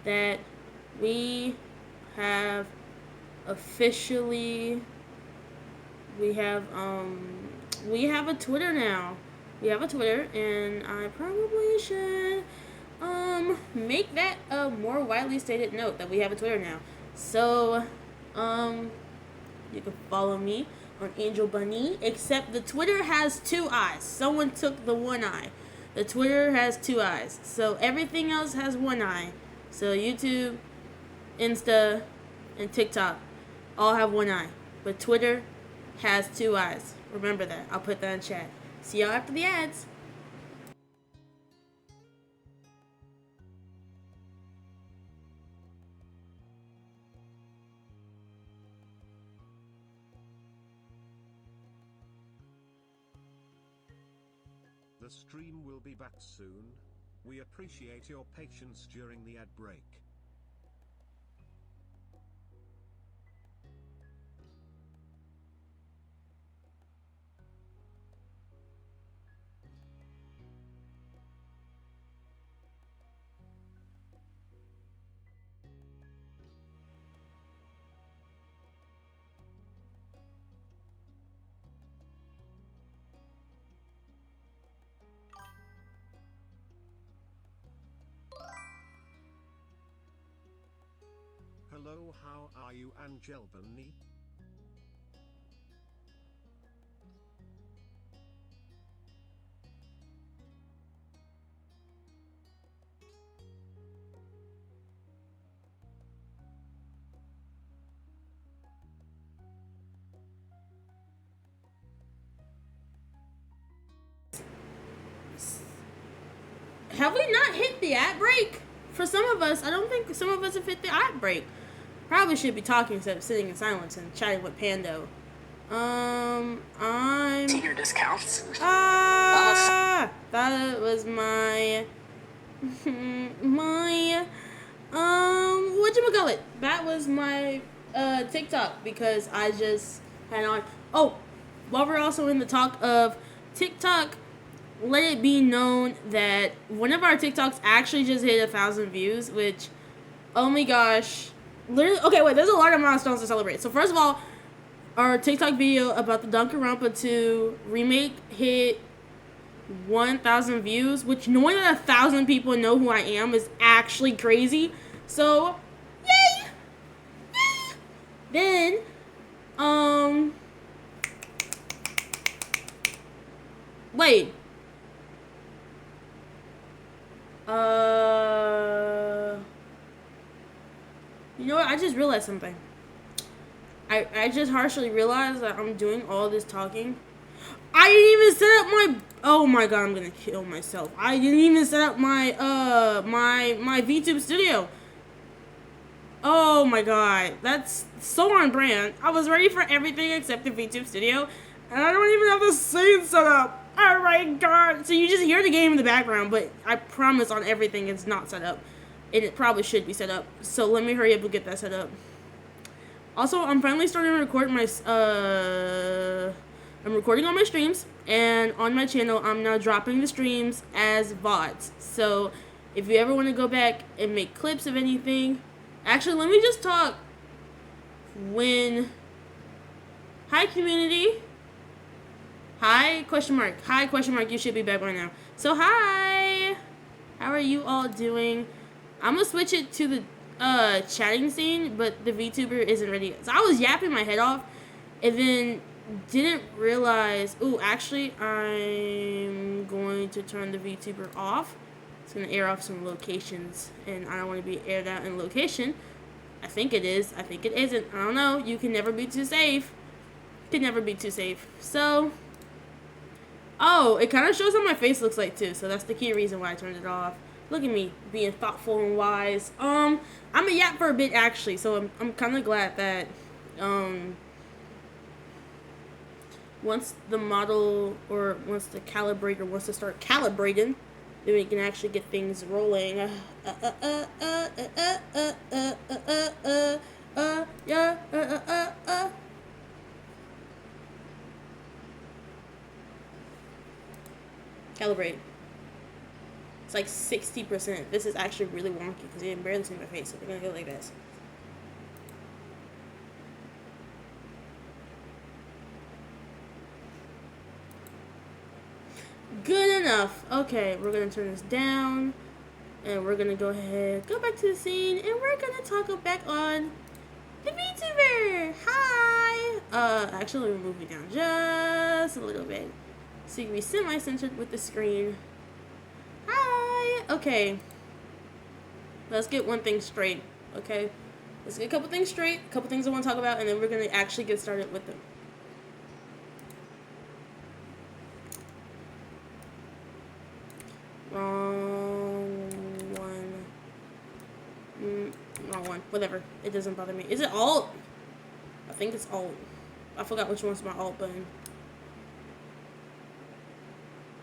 that we have officially we have a Twitter now. We have a Twitter, and I probably should make that a more widely stated note that we have a Twitter now. So um you can follow me on Angel Bunny, except the Twitter has two eyes. Someone took the one eye. The Twitter has two eyes. So everything else has one eye. So YouTube, Insta, and TikTok all have one eye. But Twitter has two eyes. Remember that. I'll put that in chat. See y'all after the ads. The stream will be back soon. We appreciate your patience during the ad break. Hello, how are you, Angel Bunny? Have we not hit the ad break? For some of us, I don't think some of us have hit the ad break. Probably should be talking instead of sitting in silence and chatting with Pando. I'm Senior discounts. that was my my whatchamacallit? That was my TikTok because I just had on. Oh, while we're also in the talk of TikTok, let it be known that one of our TikToks actually just hit 1,000 views, which, oh my gosh, literally. Okay, wait. There's a lot of milestones to celebrate. So first of all, our TikTok video about the Danganronpa 2 remake hit 1,000 views, which knowing that 1,000 people know who I am is actually crazy. So, yay! Yay! Then, wait. You know what? I just realized something. I just harshly realized that I'm doing all this talking. I didn't even set up my. Oh my god, I'm gonna kill myself. I didn't even set up my my VTube studio. Oh my god, that's so on brand. I was ready for everything except the VTube studio, and I don't even have the scene set up. Oh my god. So you just hear the game in the background, but I promise on everything it's not set up. And it probably should be set up. So let me hurry up and get that set up. Also, I'm finally starting to record my I'm recording all my streams, and on my channel I'm now dropping the streams as VODs. So if you ever want to go back and make clips of anything, actually let me just talk when hi community. Hi question mark. Hi question mark. You should be back by now. So hi. How are you all doing? I'm gonna switch it to the chatting scene, but the VTuber isn't ready yet. So I was yapping my head off, and then didn't realize. Oh, actually, I'm going to turn the VTuber off. It's gonna air off some locations, and I don't want to be aired out in location. I think it is. I think it isn't. I don't know. You can never be too safe. Can never be too safe. So. Oh, it kind of shows what my face looks like too, so that's the key reason why I turned it off. Look at me being thoughtful and wise. I'm a yap for a bit actually, so I'm kind of glad that once the model or once the calibrator wants to start calibrating, then we can actually get things rolling. Calibrate. It's like 60%. This is actually really wonky because you can barely see my face, so we're gonna go like this. Good enough. Okay, we're gonna turn this down, and we're gonna go ahead, go back to the scene, and we're gonna talk back on the VTuber. Hi. Actually, remove me down just a little bit, so you can be semi-centered with the screen. Hi. Okay. Let's get one thing straight. Okay. Let's get a couple things straight. A couple things I want to talk about, and then we're gonna actually get started with them. Wrong one. Whatever. It doesn't bother me. Is it alt? I think it's alt. I forgot which one's my alt button.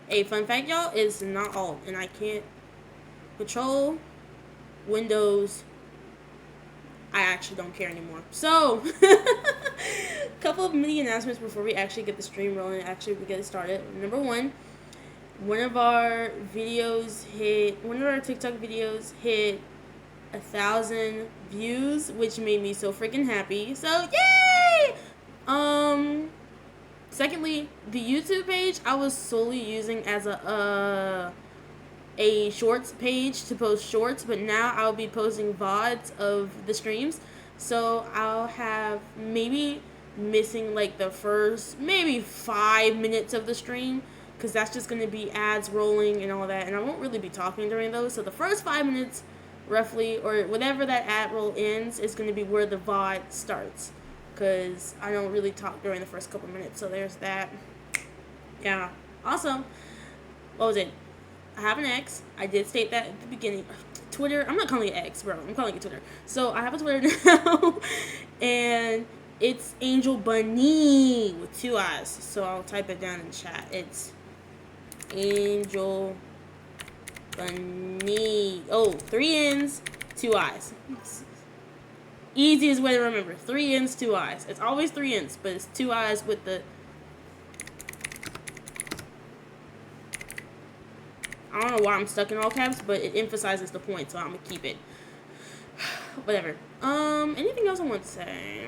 Hey, fun fact, y'all, it's not alt, and I can't control Windows. I actually don't care anymore. So, a couple of mini announcements before we actually get the stream rolling. Actually, we get it started. Number one of our TikTok videos hit 1,000 views, which made me so freaking happy. So, yay! Secondly, the YouTube page I was solely using as a shorts page to post shorts, but now I'll be posting VODs of the streams. So I'll have maybe missing like the first maybe 5 minutes of the stream, because that's just going to be ads rolling and all that, and I won't really be talking during those. So the first 5 minutes roughly, or whenever that ad roll ends, is going to be where the VOD starts, because I don't really talk during the first couple minutes. So there's that. Yeah. Also, what was it? I have an X. I did state that at the beginning. Twitter. I'm not calling it X, bro. I'm calling it Twitter. So I have a Twitter now, and it's Angel Bunny with 2 eyes. So I'll type it down in chat. It's Angel Bunny. Oh, 3 N's, 2 eyes. Easiest way to remember. 3 N's, 2 eyes. It's always 3 N's, but it's 2 eyes with the... I don't know why I'm stuck in all caps, but it emphasizes the point, so I'm gonna keep it. Whatever. Anything else I want to say?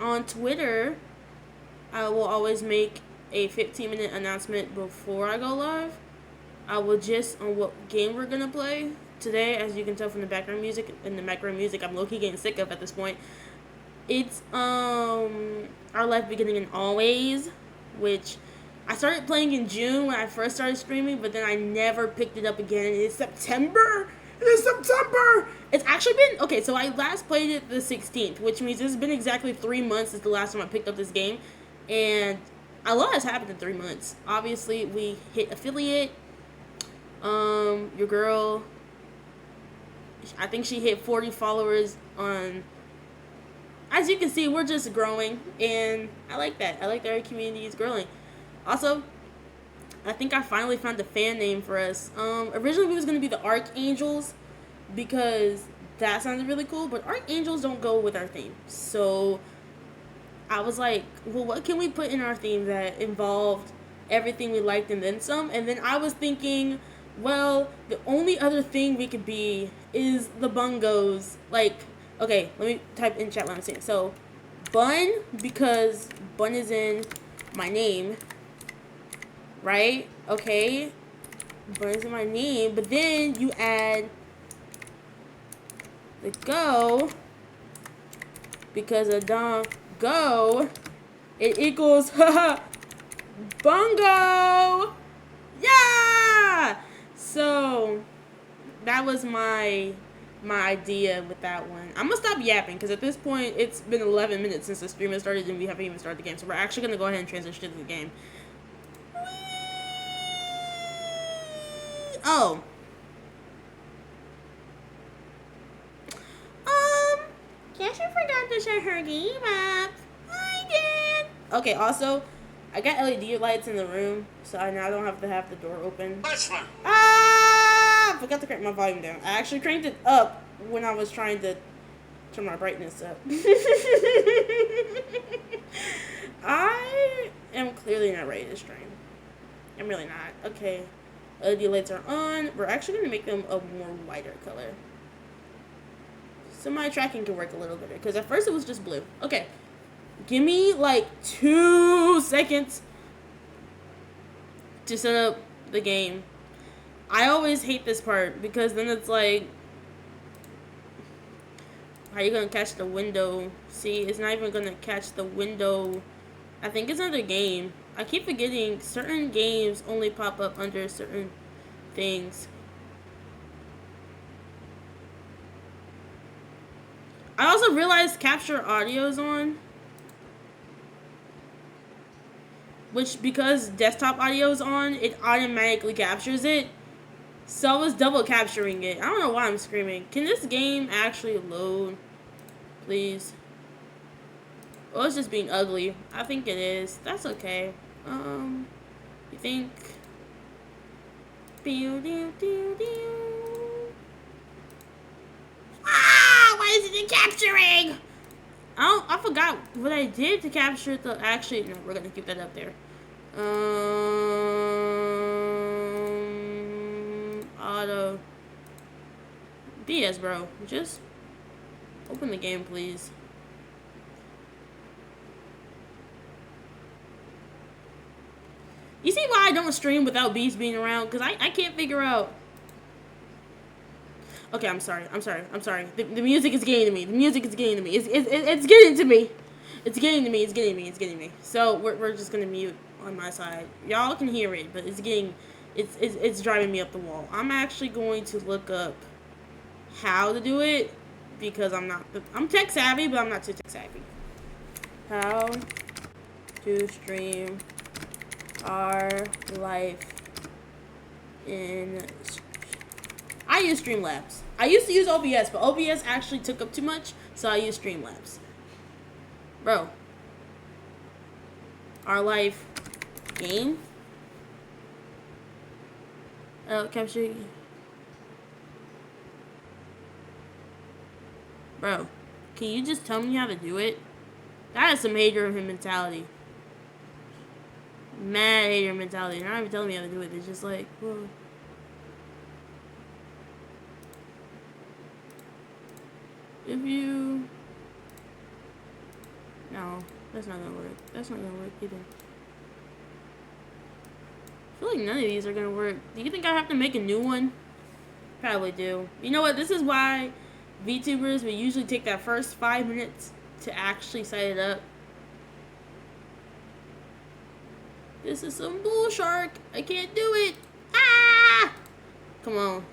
On Twitter, I will always make a 15-minute announcement before I go live. I will just on what game we're gonna play today. As you can tell from the background music, I'm low-key getting sick of at this point. It's Our Life Beginning and Always, which I started playing in June when I first started streaming, but then I never picked it up again. It's September. It's actually been, okay, so I last played it the 16th, which means it's been exactly 3 months since the last time I picked up this game, and a lot has happened in 3 months. Obviously, we hit affiliate. Your girl, I think she hit 40 followers on... As you can see, we're just growing, and I like that. I like that our community is growing. Also, I think I finally found a fan name for us. Originally we was going to be the Archangels, because that sounded really cool, but Archangels don't go with our theme. So I was like, well, what can we put in our theme that involved everything we liked and then some? And then I was thinking, well, the only other thing we could be is the bungos. Like, okay, let me type in chat what I'm saying. So, Bun, because Bun is in my name. Right? Okay. Burns in my name. But then you add the go. Because of don't go. It equals bungo. Yeah! So that was my idea with that one. I'm gonna stop yapping because at this point it's been 11 minutes since the stream has started and we haven't even started the game. So we're actually gonna go ahead and transition to the game. Oh. Cassie forgot to shut her game up. I did. Okay, also, I got LED lights in the room, so I now don't have to have the door open. I forgot to crank my volume down. I actually cranked it up when I was trying to turn my brightness up. I am clearly not ready to stream. I'm really not. Okay. LED lights are on. We're actually going to make them a more whiter color. So my tracking can work a little better. Because at first it was just blue. Okay. Give me like 2 seconds to set up the game. I always hate this part because then it's like, how are you going to catch the window? See, it's not even going to catch the window. I think it's another game. I keep forgetting certain games only pop up under certain things. I also realized capture audio is on. Which, because desktop audio is on, it automatically captures it. So I was double capturing it. I don't know why I'm screaming. Can this game actually load? Please. Oh, it's just being ugly. I think it is. That's okay. You think? Ah! Why isn't it capturing? I forgot what I did to capture the. Actually, no, we're gonna keep that up there. Auto. BS, bro. Just open the game, please. You see why I don't stream without bees being around? Because I can't figure out. Okay, I'm sorry. The music is getting to me. It's getting to me. It's getting to me. So we're just gonna mute on my side. Y'all can hear it, but it's driving me up the wall. I'm actually going to look up how to do it because I'm tech savvy, but I'm not too tech savvy. How to stream our life in. I use Streamlabs. I used to use OBS, but OBS actually took up too much, so I use Streamlabs. Bro. Our life game. Capture. Bro, can you just tell me how to do it? That is some hater mentality. Mad hater mentality. They're not even telling me how to do it. It's just like, whoa. If you... No, that's not gonna work. That's not gonna work either. I feel like none of these are gonna work. Do you think I have to make a new one? Probably do. You know what? This is why VTubers would usually take that first 5 minutes to actually set it up. This is some bull shark. I can't do it. Ah! Come on.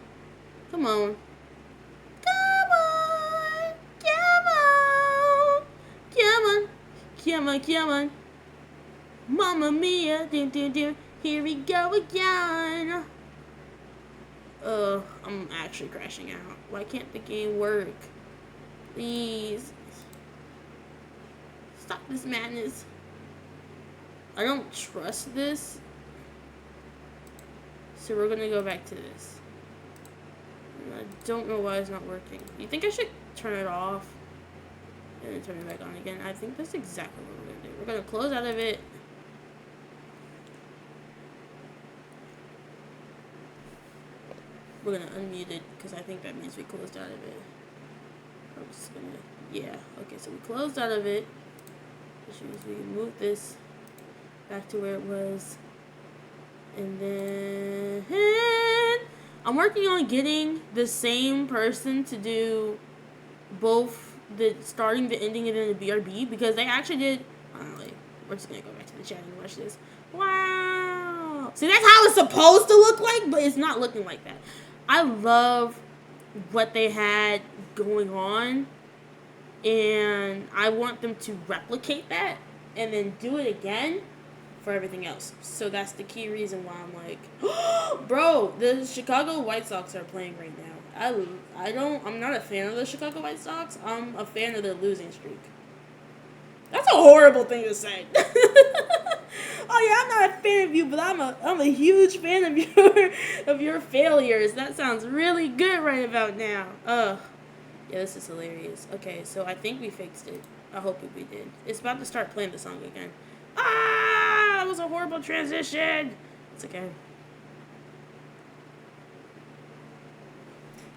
Come on. Come on. Come on. Come on. Come on. Come on. Mamma mia. Dun, dun, dun. Here we go again. I'm actually crashing out. Why can't the game work? Please. Stop this madness. I don't trust this. So we're gonna go back to this. I don't know why it's not working. You think I should turn it off and then turn it back on again? I think that's exactly what we're gonna do. We're gonna close out of it. We're gonna unmute it because I think that means we closed out of it. I'm just gonna, yeah. Okay, so we closed out of it. Which means we can move this back to where it was. And then I'm working on getting the same person to do both the starting, the ending, and then the BRB because they actually did. We're just gonna go back to the chat and watch this. Wow. See, that's how it's supposed to look like, but it's not looking like that. I love what they had going on, and I want them to replicate that and then do it again for everything else. So that's the key reason why I'm like, bro, the Chicago White Sox are playing right now. I'm not a fan of the Chicago White Sox. I'm a fan of their losing streak. That's a horrible thing to say. Oh yeah, I'm not a fan of you, but I'm a huge fan of your failures. That sounds really good right about now. Yeah, this is hilarious. Okay, so I think we fixed it. I hope we did. It's about to start playing the song again. Ah, that was a horrible transition. It's okay.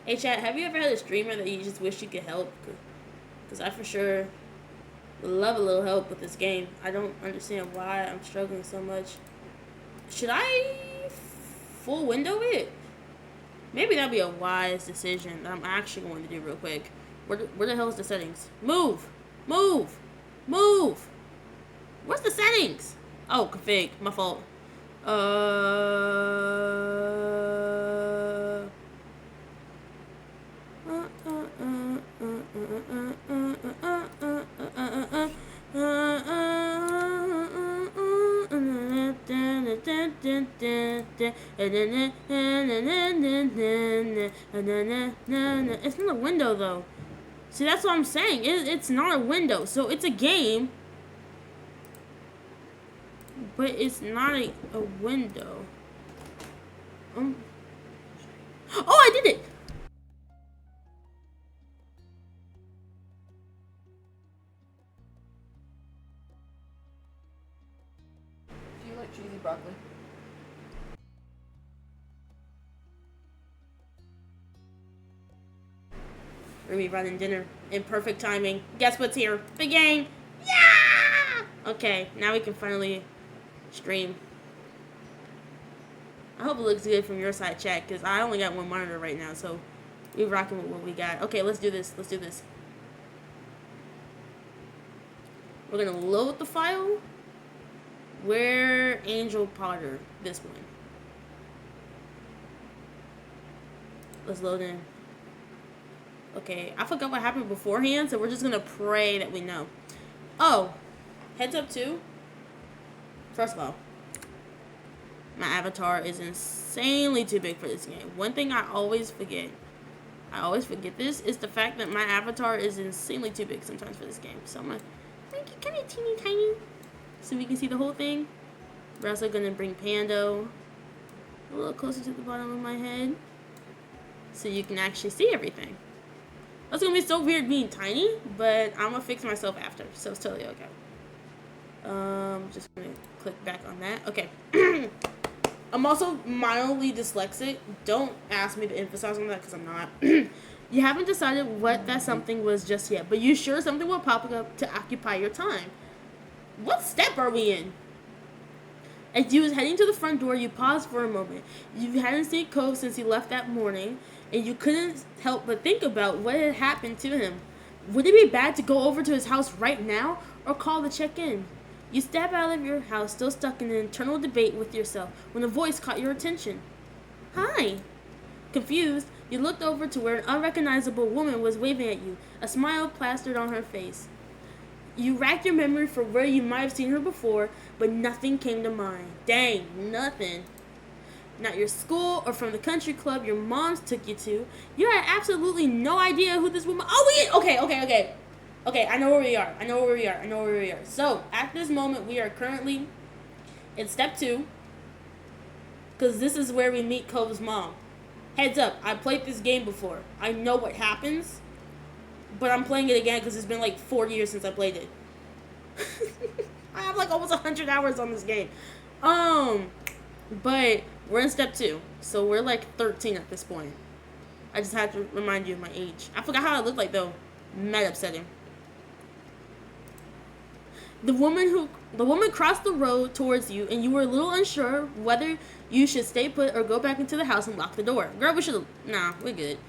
Hey, chat, have you ever had a streamer that you just wish you could help? Because I for sure would love a little help with this game. I don't understand why I'm struggling so much. Should I full window it? Maybe that'd be a wise decision that I'm actually going to do real quick. Where the hell is the settings? Move! Move! Move! Where's the settings? Oh, config. My fault. It's not a window though. See, that's what I'm saying. It's not a window. So it's a game, but it's not a window. Oh, I did it! Do you like cheesy broccoli? Remy running dinner in perfect timing. Guess what's here? The game! Yeah! Okay, now we can finally stream. I hope it looks good from your side, chat, because I only got one monitor right now, so we're rocking with what we got. Okay, let's do this. Let's do this. We're going to load the file. Where Angel Potter? This one. Let's load in. Okay, I forgot what happened beforehand, so we're just going to pray that we know. Oh, heads up too. First of all, my avatar is insanely too big for this game. One thing I always forget this, is the fact that my avatar is insanely too big sometimes for this game. So I'm going to make it kind of teeny tiny so we can see the whole thing. We're also going to bring Pando a little closer to the bottom of my head so you can actually see everything. That's going to be so weird being tiny, but I'm going to fix myself after, so it's totally okay. Just going to click back on that. Okay. I'm also mildly dyslexic. Don't ask me to emphasize on that because I'm not. You haven't decided what that something was just yet, but you sure something will pop up to occupy your time. What step are we in? As you was heading to the front door, you paused for a moment. You hadn't seen Cove since he left that morning, and you couldn't help but think about what had happened to him. Would it be bad to go over to his house right now, or call to check in? You step out of your house, still stuck in an internal debate with yourself, when a voice caught your attention. Hi. Confused, you looked over to where an unrecognizable woman was waving at you, a smile plastered on her face. You racked your memory for where you might have seen her before, but nothing came to mind. Dang, nothing. Not your school or from the country club your moms took you to. You had absolutely no idea who this woman... Oh, okay. Okay, I know where we are. So, at this moment, we are currently in step 2. Because this is where we meet Cove's mom. Heads up, I played this game before. I know what happens. But I'm playing it again because it's been like 4 years since I played it. I have like almost 100 hours on this game. But we're in step 2. So we're like 13 at this point. I just had to remind you of my age. I forgot how I look like though. Mad upsetting. The woman crossed the road towards you, and you were a little unsure whether you should stay put or go back into the house and lock the door. Girl, we should... Nah, we're good.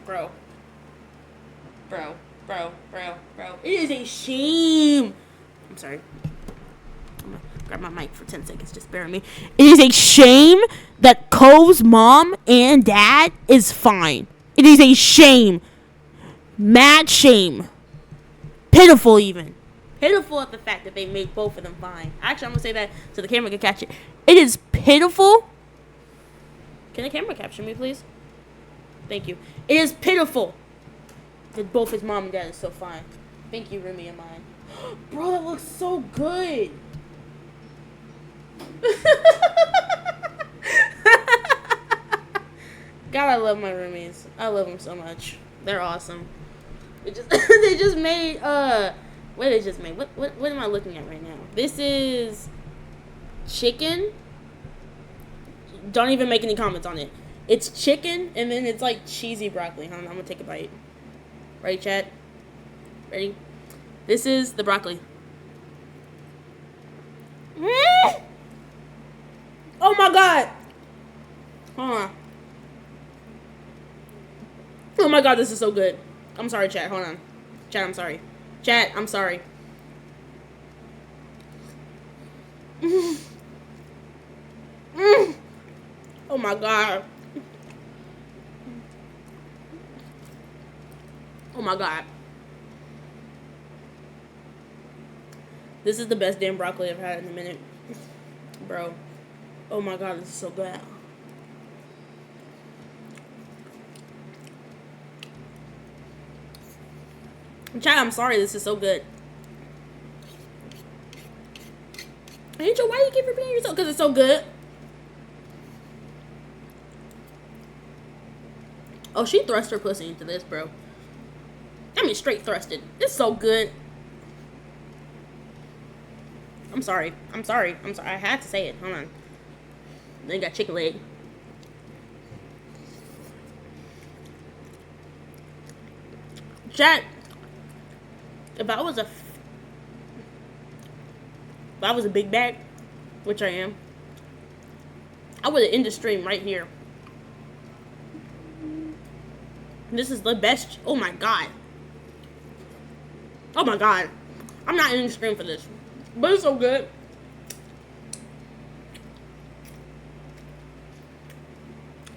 Bro. It is a shame. I'm sorry. I'm gonna grab my mic for 10 seconds. Just bear with me. It is a shame that Cove's mom and dad is fine. It is a shame. Mad shame. Pitiful even. Pitiful at the fact that they made both of them fine. Actually, I'm going to say that so the camera can catch it. It is pitiful. Can the camera capture me, please? Thank you. It is pitiful that both his mom and dad is so fine. Thank you, Remy and mine. Bro, that looks so good. God, I love my roomies. I love them so much. They're awesome. They just made what they just made. What am I looking at right now? This is chicken. Don't even make any comments on it. It's chicken, and then it's like cheesy broccoli. Hold on, I'm gonna take a bite. Ready, chat? Ready? This is the broccoli. Oh my god! Hold on. Oh my god, this is so good. I'm sorry, chat. Hold on. Chat, I'm sorry. Chat, I'm sorry. Oh my god. Oh my god. This is the best damn broccoli I've had in a minute. Bro. Oh my god, this is so good. Chat, I'm sorry, this is so good. Angel, why do you keep repeating yourself? Because it's so good. Oh, she thrust her pussy into this, bro. I mean, straight thrusted. It's so good. I'm sorry. I'm sorry. I'm sorry. I had to say it. Hold on. Then got chicken leg. Chat. If I was a big bag, which I am, I would have ended the stream right here. This is the best. Oh my god. Oh my god. I'm not in the stream for this. But it's so good.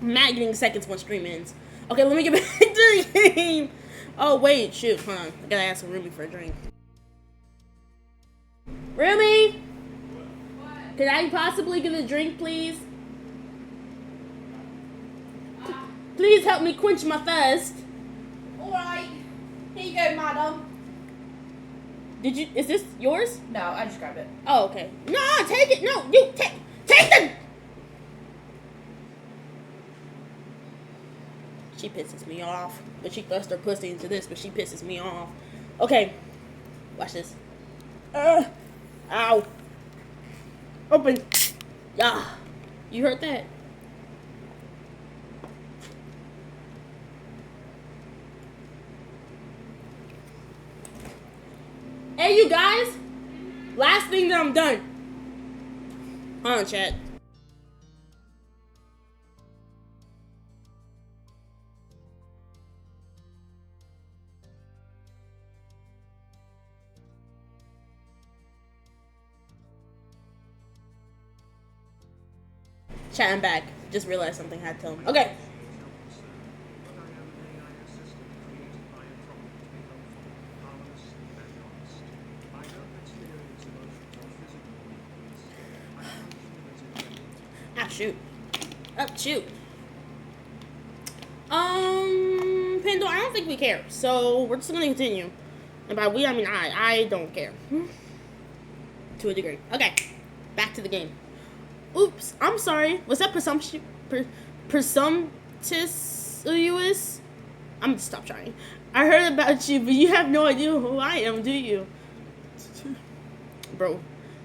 I'm not getting seconds when stream ends. Okay, let me get back to the game. Oh, wait. Shoot. Hold on. I gotta ask Ruby for a drink. Ruby? What? Could I possibly get a drink, please? Please help me quench my thirst. Alright. Here you go, madam. Is this yours? No, I just grabbed it. Oh, okay. No, take it. No, you take the. She pisses me off. But she thrust her pussy into this, but she pisses me off. Okay. Watch this. Ow. Open. Yeah. You heard that? Hey, you guys. Last thing that I'm done. Hold on, chat. Chat, I'm back. Just realized something I had to tell him. Okay. Shoot. Shoot. Pandora, I don't think we care. So, we're just gonna continue. And by we, I mean I don't care. To a degree. Okay. Back to the game. Oops. I'm sorry. Was that presumptuous? I'm gonna stop trying. I heard about you, but you have no idea who I am, do you? Bro.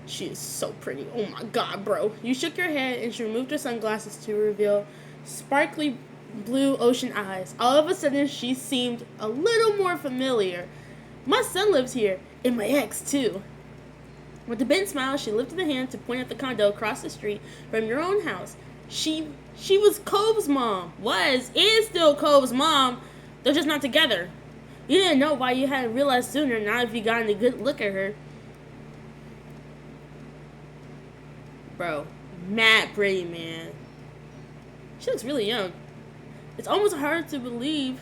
She is so pretty. Oh my god, bro. You shook your head and she removed her sunglasses to reveal sparkly blue ocean eyes. All of a sudden, she seemed a little more familiar. My son lives here, and my ex, too. With a bent smile, she lifted a hand to point at the condo across the street from your own house. She was Cove's mom. Is still Cove's mom. They're just not together. You didn't know why you hadn't realized sooner, not if you gotten a good look at her. Bro, mad pretty, man. She looks really young. It's almost hard to believe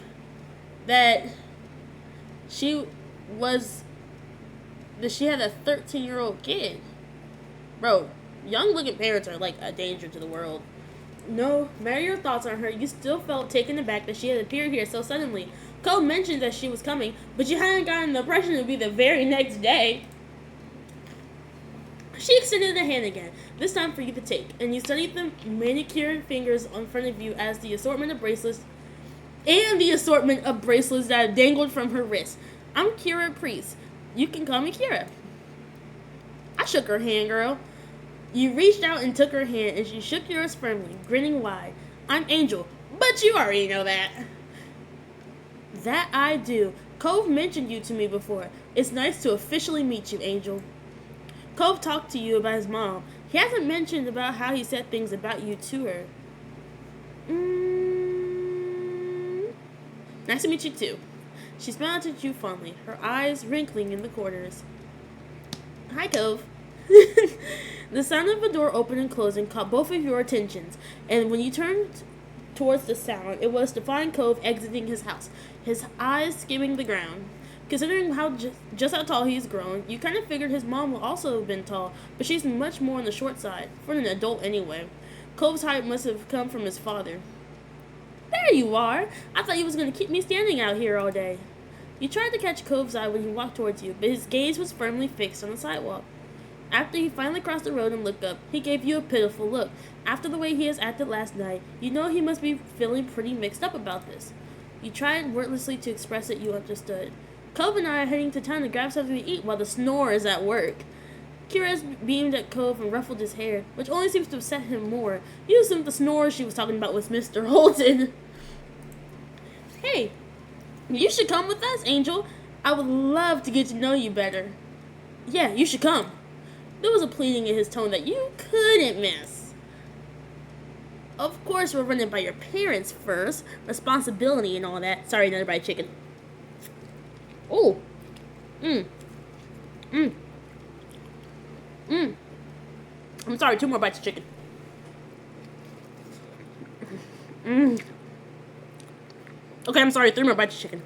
that she had a 13-year-old kid. Bro, young-looking parents are like a danger to the world. No matter your thoughts on her, you still felt taken aback that she had appeared here so suddenly. Cole mentioned that she was coming, but you hadn't gotten the impression it would be the very next day. She extended her hand again, this time for you to take, and you studied the manicured fingers in front of you as the assortment of bracelets that dangled from her wrist. I'm Kira Priest. You can call me Kira. I shook her hand, girl. You reached out and took her hand, and she shook yours firmly, grinning wide. I'm Angel, but you already know that. That I do. Cove mentioned you to me before. It's nice to officially meet you, Angel. Cove talked to you about his mom. He hasn't mentioned about how he said things about you to her. Nice to meet you too. She smiled at you fondly, her eyes wrinkling in the corners. Hi, Cove. The sound of a door opening and closing caught both of your attentions, and when you turned towards the sound, it was to find Cove exiting his house, his eyes skimming the ground. Considering how just how tall he's grown, you kind of figured his mom would also have been tall, but she's much more on the short side, for an adult anyway. Cove's height must have come from his father. There you are! I thought you was going to keep me standing out here all day. You tried to catch Cove's eye when he walked towards you, but his gaze was firmly fixed on the sidewalk. After he finally crossed the road and looked up, he gave you a pitiful look. After the way he has acted last night, you know he must be feeling pretty mixed up about this. You tried wordlessly to express that you understood. Cove and I are heading to town to grab something to eat while the snore is at work. Kira beamed at Cove and ruffled his hair, which only seems to upset him more. You assumed the snore she was talking about was Mr. Holton. Hey, you should come with us, Angel. I would love to get to know you better. Yeah, you should come. There was a pleading in his tone that you couldn't miss. Of course, we're running by your parents first. Responsibility and all that. Sorry, another fried chicken. Oh. I'm sorry, 2 more bites of chicken. Okay, I'm sorry, 3 more bites of chicken.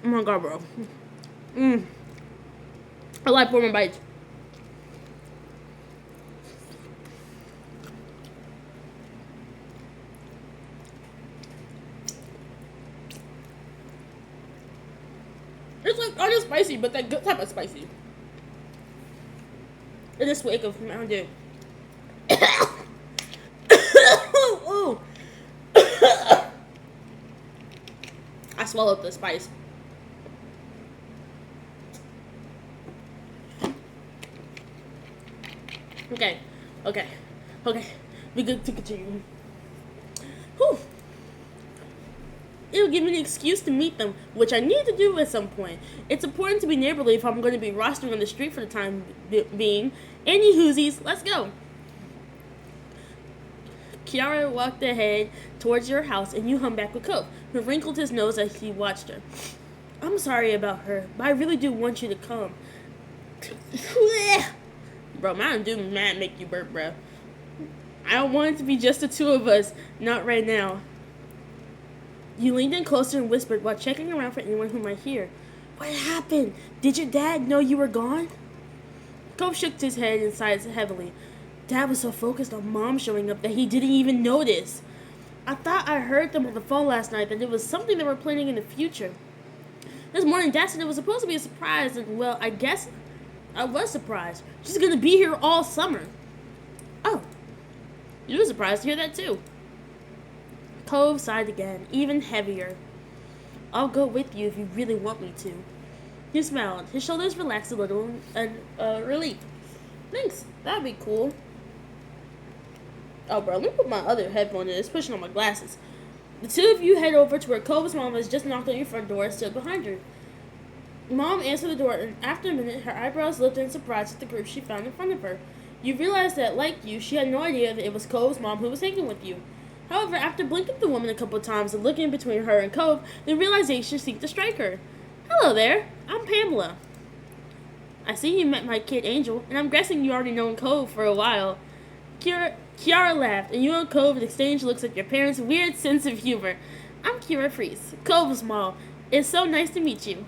Oh my god, bro. I like 4 more bites. It's like kind of spicy, but that good type of spicy. In this wake of Mountain Dew. Oh. I swallowed the spice. Okay. We good to continue. Whew. It'll give me an excuse to meet them, which I need to do at some point. It's important to be neighborly if I'm going to be rostering on the street for the time being. Any whoosies, let's go. Kiara walked ahead towards your house, and you hung back with Cove, who wrinkled his nose as he watched her. I'm sorry about her, but I really do want you to come. Bro, Mountain Dew might make you burp, bro. I don't want it to be just the 2 of us. Not right now. You leaned in closer and whispered while checking around for anyone who might hear. What happened? Did your dad know you were gone? Cove shook his head and sighed heavily. Dad was so focused on Mom showing up that he didn't even notice. I thought I heard them on the phone last night that it was something they were planning in the future. This morning, Dad said it was supposed to be a surprise, and well, I guess I was surprised. She's going to be here all summer. Oh, you were surprised to hear that too. Cove sighed again, even heavier. I'll go with you if you really want me to. He smiled. His shoulders relaxed a little and relieved. Thanks. That'd be cool. Oh, bro, let me put my other headphone in. It's pushing on my glasses. The 2 of you head over to where Cove's mom has just knocked on your front door and stood behind her. Mom answered the door, and after a minute, her eyebrows lifted in surprise at the group she found in front of her. You realized that, like you, she had no idea that it was Cove's mom who was hanging with you. However, after blinking at the woman a couple of times and looking between her and Cove, the realization seemed to strike her. Hello there, I'm Pamela. I see you met my kid Angel, and I'm guessing you already known Cove for a while. Kiara laughed, and you and Cove exchanged looks at your parents' weird sense of humor. I'm Kira Freese, Cove's mom. It's so nice to meet you.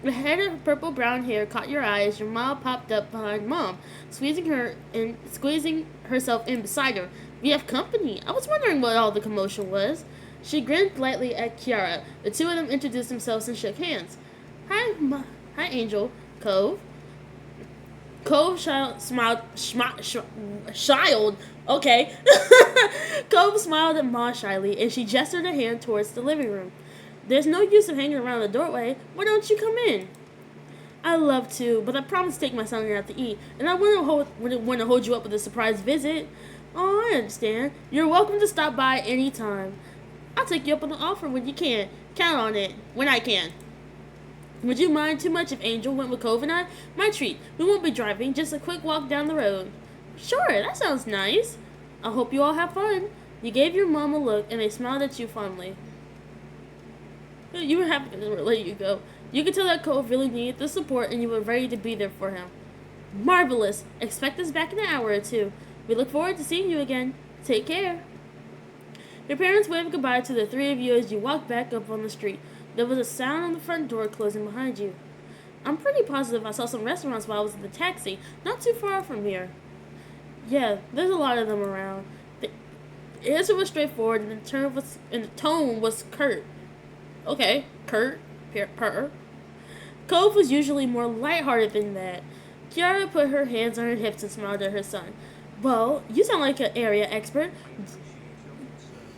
The head of purple-brown hair caught your eye as your mom popped up behind Mom, squeezing herself in beside her. We have company. I was wondering what all the commotion was. She grinned lightly at Kiara. The 2 of them introduced themselves and shook hands. Hi, Angel. Cove. Cove smiled. Okay. Cove smiled at Ma shyly, and she gestured her hand towards the living room. There's no use of hanging around the doorway. Why don't you come in? I'd love to, but I promised to take my son out to eat, and I wouldn't want to hold you up with a surprise visit. Oh, I understand. You're welcome to stop by anytime. I'll take you up on the offer when you can. Count on it. When I can. Would you mind too much if Angel went with Cove and I? My treat. We won't be driving, just a quick walk down the road. Sure, that sounds nice. I hope you all have fun. You gave your mom a look, and they smiled at you fondly. You were happy to let you go. You could tell that Cove really needed the support, and you were ready to be there for him. Marvelous. Expect us back in an hour or two. We look forward to seeing you again. Take care. Your parents waved goodbye to the three of you as you walked back up on the street. There was a sound on the front door closing behind you. I'm pretty positive I saw some restaurants while I was in the taxi, not too far from here. Yeah, there's a lot of them around. The answer was straightforward, and the tone was curt. Okay, curt, purr. Cove was usually more lighthearted than that. Kiara put her hands on her hips and smiled at her son. Well, you sound like an area expert. I appreciate your concern,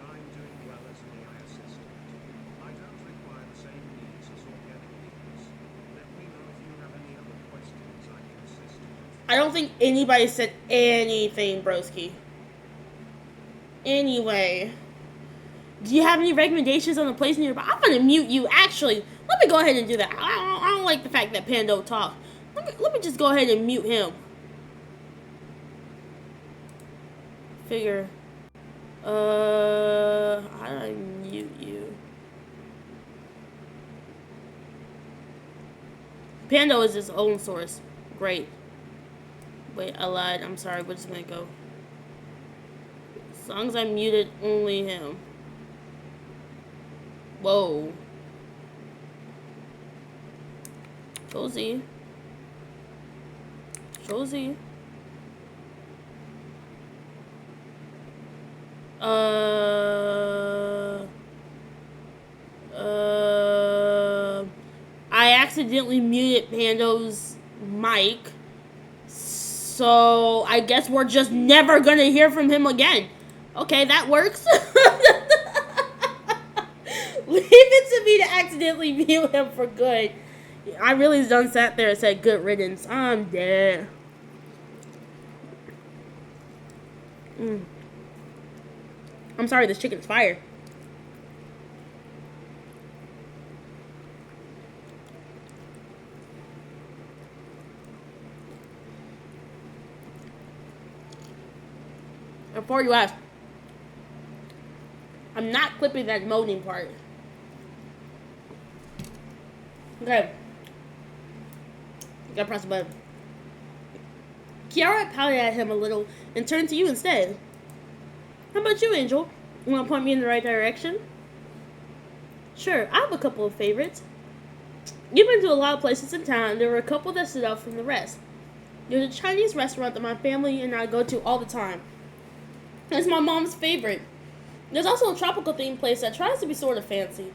but I'm doing well as an AI assistant. I don't require the same needs as organic beings. Let me know if you have any other questions I can assist with. I don't think anybody said anything, broski. Anyway, do you have any recommendations on a place nearby? I'm gonna mute you. Actually, let me go ahead and do that. I don't like the fact that Pando talk. Let me just go ahead and mute him. Figure. How do I mute you? Pando is his own source. Great. Wait, I lied. I'm sorry. We're just gonna go. As long as I muted only him. Whoa. Josie. Josie. I accidentally muted Pando's mic, so I guess we're just never gonna hear from him again. Okay, that works. Leave it to me to accidentally mute him for good. I really done sat there and said good riddance. I'm dead. I'm sorry, this chicken's fire. Before you ask, I'm not clipping that moaning part. Okay. Gotta press the button. Kiara pouted at him a little and turned to you instead. How about you, Angel? You want to point me in the right direction? Sure, I have a couple of favorites. You've been to a lot of places in town, and there were a couple that stood out from the rest. There's a Chinese restaurant that my family and I go to all the time. It's my mom's favorite. There's also a tropical themed place that tries to be sort of fancy.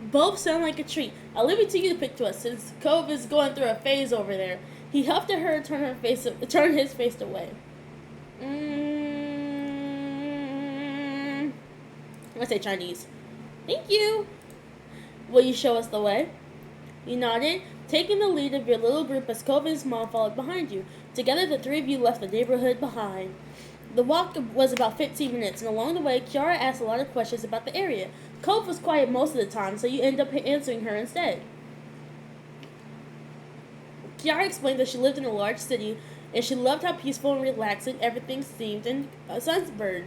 Both sound like a treat. I'll leave it to you to pick to us, since Cove is going through a phase over there. He huffed at her and turned his face away. I say Chinese. Thank you. Will you show us the way? You nodded, taking the lead of your little group as Cove and his mom followed behind you. Together, the three of you left the neighborhood behind. The walk was about 15 minutes, and along the way, Kiara asked a lot of questions about the area. Cove was quiet most of the time, so you end up answering her instead. Kiara explained that she lived in a large city, and she loved how peaceful and relaxing everything seemed in Sunsburg.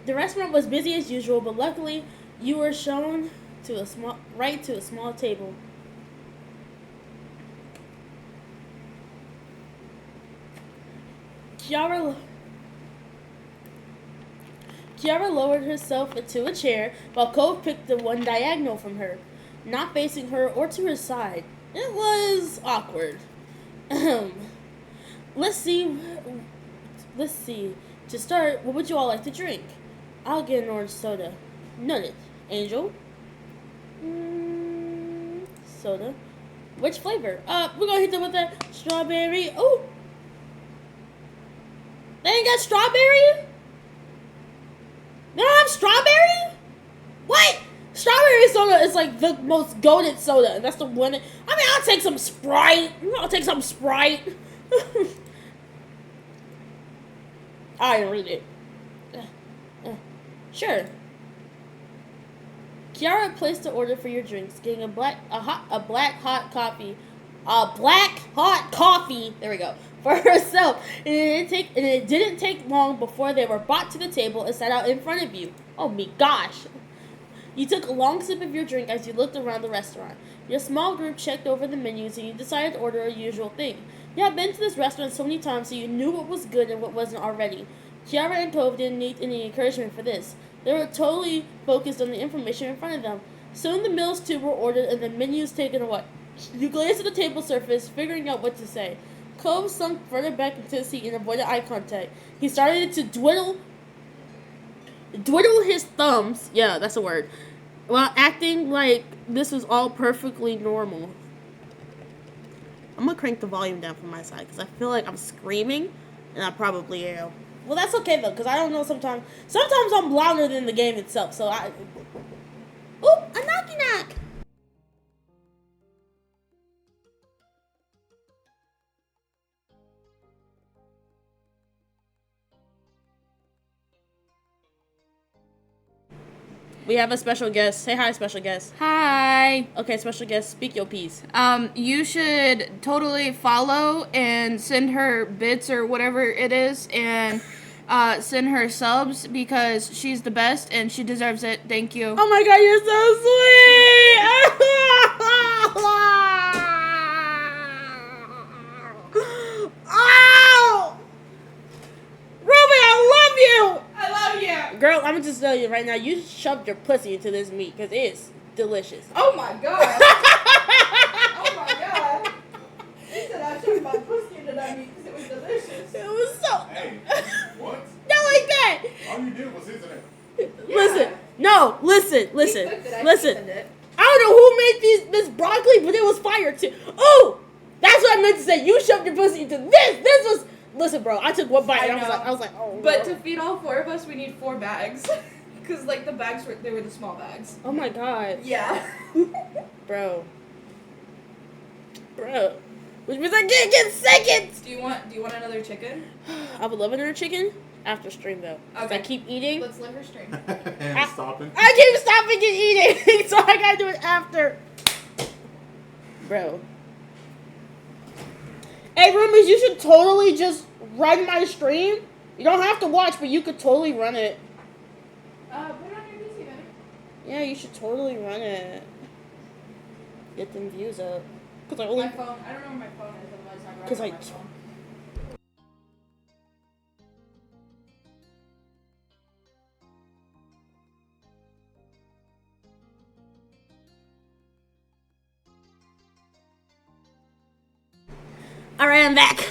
The restaurant was busy as usual, but luckily, you were shown to a small table. Kiara lowered herself into a chair, while Cove picked the one diagonal from her, not facing her or to her side. It was awkward. Let's see. To start, what would you all like to drink? I'll get an orange soda. Noted. Angel? Soda. Which flavor? We're gonna hit them with that strawberry. Oh! They ain't got strawberry? They don't have strawberry? What? Strawberry soda is like the most goated soda. That's the one. I'll take some Sprite. I read it. Sure. Kiara placed the order for your drinks, getting a black hot coffee. A black hot coffee. There we go. For herself. And it didn't take long before they were brought to the table and sat out in front of you. Oh my gosh. You took a long sip of your drink as you looked around the restaurant. Your small group checked over the menus and you decided to order a usual thing. You had been to this restaurant so many times so you knew what was good and what wasn't already. Kiara and Cove didn't need any encouragement for this. They were totally focused on the information in front of them. Soon the meals too were ordered and the menus taken away. You glanced at the table surface, figuring out what to say. Cove sunk further back into his seat and avoided eye contact. He started to dwiddle his thumbs, yeah, that's a word, while acting like this was all perfectly normal. I'm gonna crank the volume down from my side because I feel like I'm screaming, and I probably am. Well, that's okay though, because I don't know sometimes I'm louder than the game itself, so Ooh, a knocky knock! We have a special guest. Say hi, special guest. Hi. Okay, special guest, speak your piece. You should totally follow and send her bits or whatever it is, and send her subs because she's the best and she deserves it. Thank you. Oh my god, you're so sweet! Oh! Ruby, I love you! I love you. Girl, I'm gonna just tell you right now, you shoved your pussy into this meat because it's delicious. Oh my god. Oh my god. He said I shoved my pussy into that meat because it was delicious. It was so... Hey, what? Not like that! All you did was season it. Listen, no, listen. He cooked it, I Listen. seasoned it. I don't know who made this broccoli, but it was fire too. Oh, that's what I meant to say. You shoved your pussy into this. This was. Listen, bro. I took one bite. And I was like, oh. But no. to feed all 4 of us, we need 4 bags. Because, like, the bags were the small bags. Oh my god, Yeah. bro. Which means I can't get seconds. Do you want another chicken? I would love another chicken after stream though. 'Cause Okay. I keep eating. Let's let her stream. And stopping. I keep stopping and eating, so I gotta do it after. Bro. Hey, roomies, you should totally just run my stream. You don't have to watch, but you could totally run it. Put it on your PC, baby. Yeah, you should totally run it. Get them views up. Cause I My only. phone. I don't know where my phone is. Otherwise, I'd 'Cause rather I- my phone. Alright, I'm back.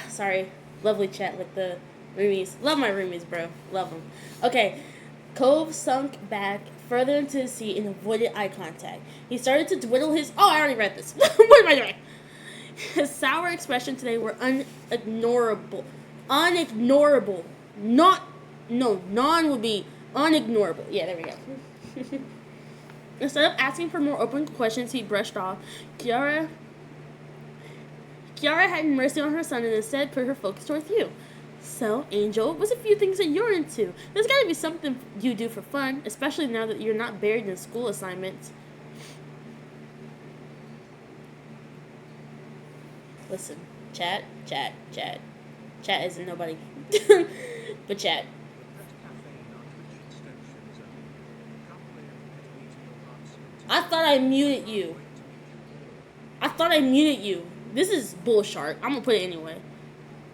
Sorry. Lovely chat with the roomies. Love my roomies, bro. Love them. Okay. Cove sunk back further into his seat and avoided eye contact. He started to dwindle his... Oh, I already read this. What am I doing? His sour expression today were unignorable. Unignorable. Non would be unignorable. Yeah, there we go. Instead of asking for more open questions, he brushed off. Kiara had mercy on her son and instead put her focus towards you. So, Angel, what's a few things that you're into? There's gotta be something you do for fun, especially now that you're not buried in school assignments. Listen, chat. Chat isn't nobody. But chat. I thought I muted you. This is bullshit. I'm gonna put it anyway.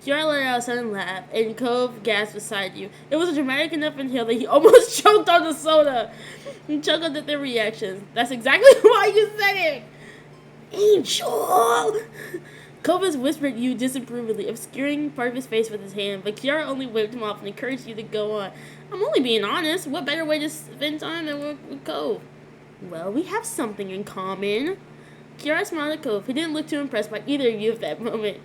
Kiara let out a sudden laugh, and Cove gasped beside you. It was a dramatic enough inhale that he almost choked on the soda. He chuckled at their reactions. That's exactly why you said it! Angel! Cove whispered you disapprovingly, obscuring part of his face with his hand, but Kiara only waved him off and encouraged you to go on. I'm only being honest. What better way to spend time than with Cove? Well, we have something in common. Kiara smiled at Cove, who didn't look too impressed by either of you at that moment.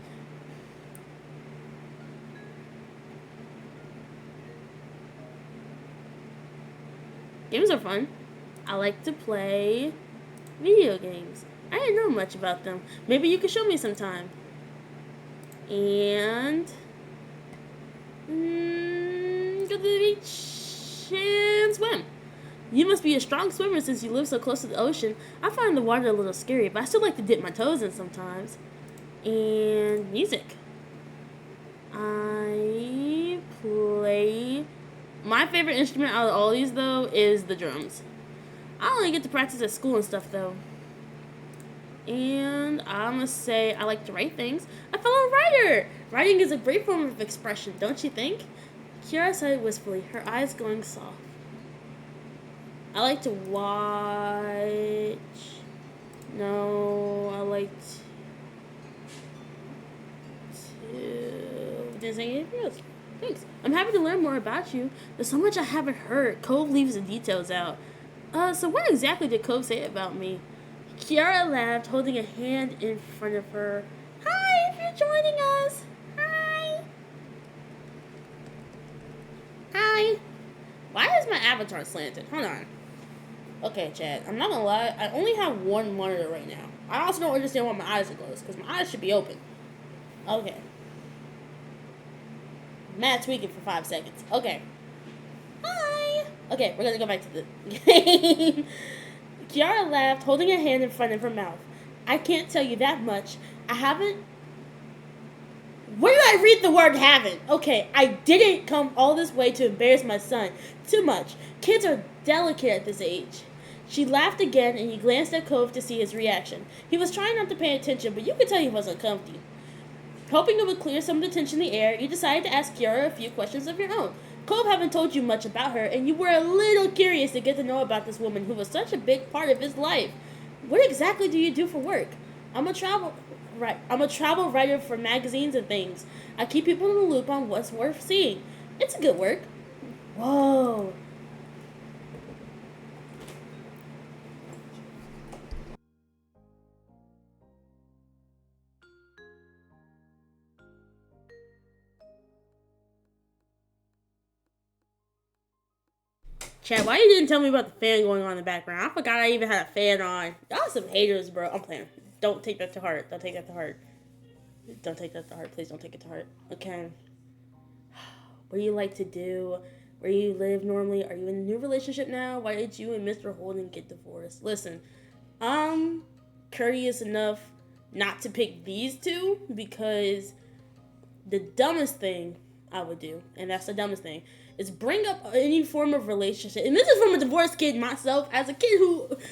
Games are fun. I like to play video games. I didn't know much about them. Maybe you could show me sometime. And Go to the beach and swim. You must be a strong swimmer since you live so close to the ocean. I find the water a little scary, but I still like to dip my toes in sometimes. And music. I play. My favorite instrument out of all these, though, is the drums. I only get to practice at school and stuff, though. And I'm gonna say I like to write things. A fellow writer! Writing is a great form of expression, don't you think? Kiara sighed wistfully, her eyes going soft. I like to watch. No, I like to. Didn't say anything else. Thanks. I'm happy to learn more about you. There's so much I haven't heard. Cove leaves the details out. So what exactly did Cove say about me? Kiara laughed, holding a hand in front of her. Hi, if you're joining us. Hi. Hi. Why is my avatar slanted? Hold on. Okay, Chad, I'm not gonna lie. I only have one monitor right now. I also don't understand why my eyes are closed, because my eyes should be open. Okay. Mad tweaking for 5 seconds. Okay. Hi. Okay, we're gonna go back to the game. Kiara laughed, holding a hand in front of her mouth. I can't tell you that much. I haven't. Where did I read the word haven't? Okay, I didn't come all this way to embarrass my son. Too much. Kids are delicate at this age. She laughed again, and he glanced at Cove to see his reaction. He was trying not to pay attention, but you could tell he wasn't comfy. Hoping it would clear some of the tension in the air, you decided to ask Kiara a few questions of your own. Cove haven't told you much about her, and you were a little curious to get to know about this woman who was such a big part of his life. What exactly do you do for work? I'm a travel writer for magazines and things. I keep people in the loop on what's worth seeing. It's a good work. Whoa. Chad, why you didn't tell me about the fan going on in the background? I forgot I even had a fan on. Y'all some haters, bro. I'm playing. Don't take that to heart. Don't take that to heart. Don't take that to heart. Please don't take it to heart. Okay. What do you like to do? Where you live normally? Are you in a new relationship now? Why did you and Mr. Holden get divorced? Listen, I'm courteous enough not to pick these two because the dumbest thing I would do, and that's the dumbest thing, is bring up any form of relationship. And this is from a divorced kid myself. As a kid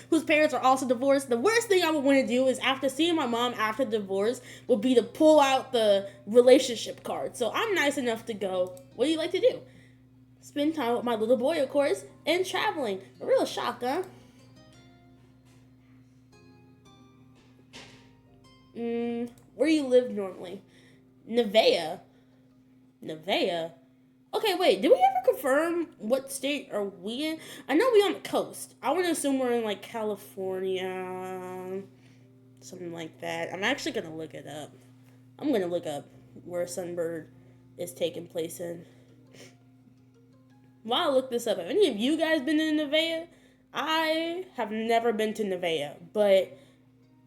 whose parents are also divorced, the worst thing I would want to do is after seeing my mom after the divorce would be to pull out the relationship card. So I'm nice enough to go, what do you like to do? Spend time with my little boy, of course, and traveling. A real shock, huh? Where do you live normally? Nevaeh. Okay, wait, did we ever confirm what state are we in? I know we on the coast. I would assume we're in, like, California, something like that. I'm actually going to look it up. I'm going to look up where Sunbird is taking place in. While I look this up, have any of you guys been to Nevaeh? I have never been to Nevaeh, but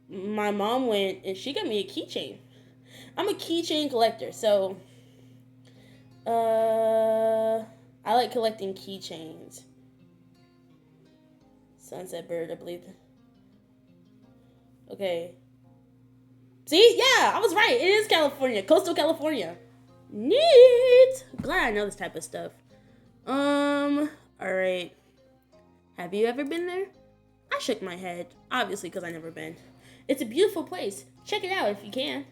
my mom went, and she got me a keychain. I'm a keychain collector, so I like collecting keychains. Sunset Bird, I believe. Okay. See? Yeah, I was right. It is California. Coastal California. Neat. Glad I know this type of stuff. Alright. Have you ever been there? I shook my head. Obviously, because I've never been. It's a beautiful place. Check it out if you can.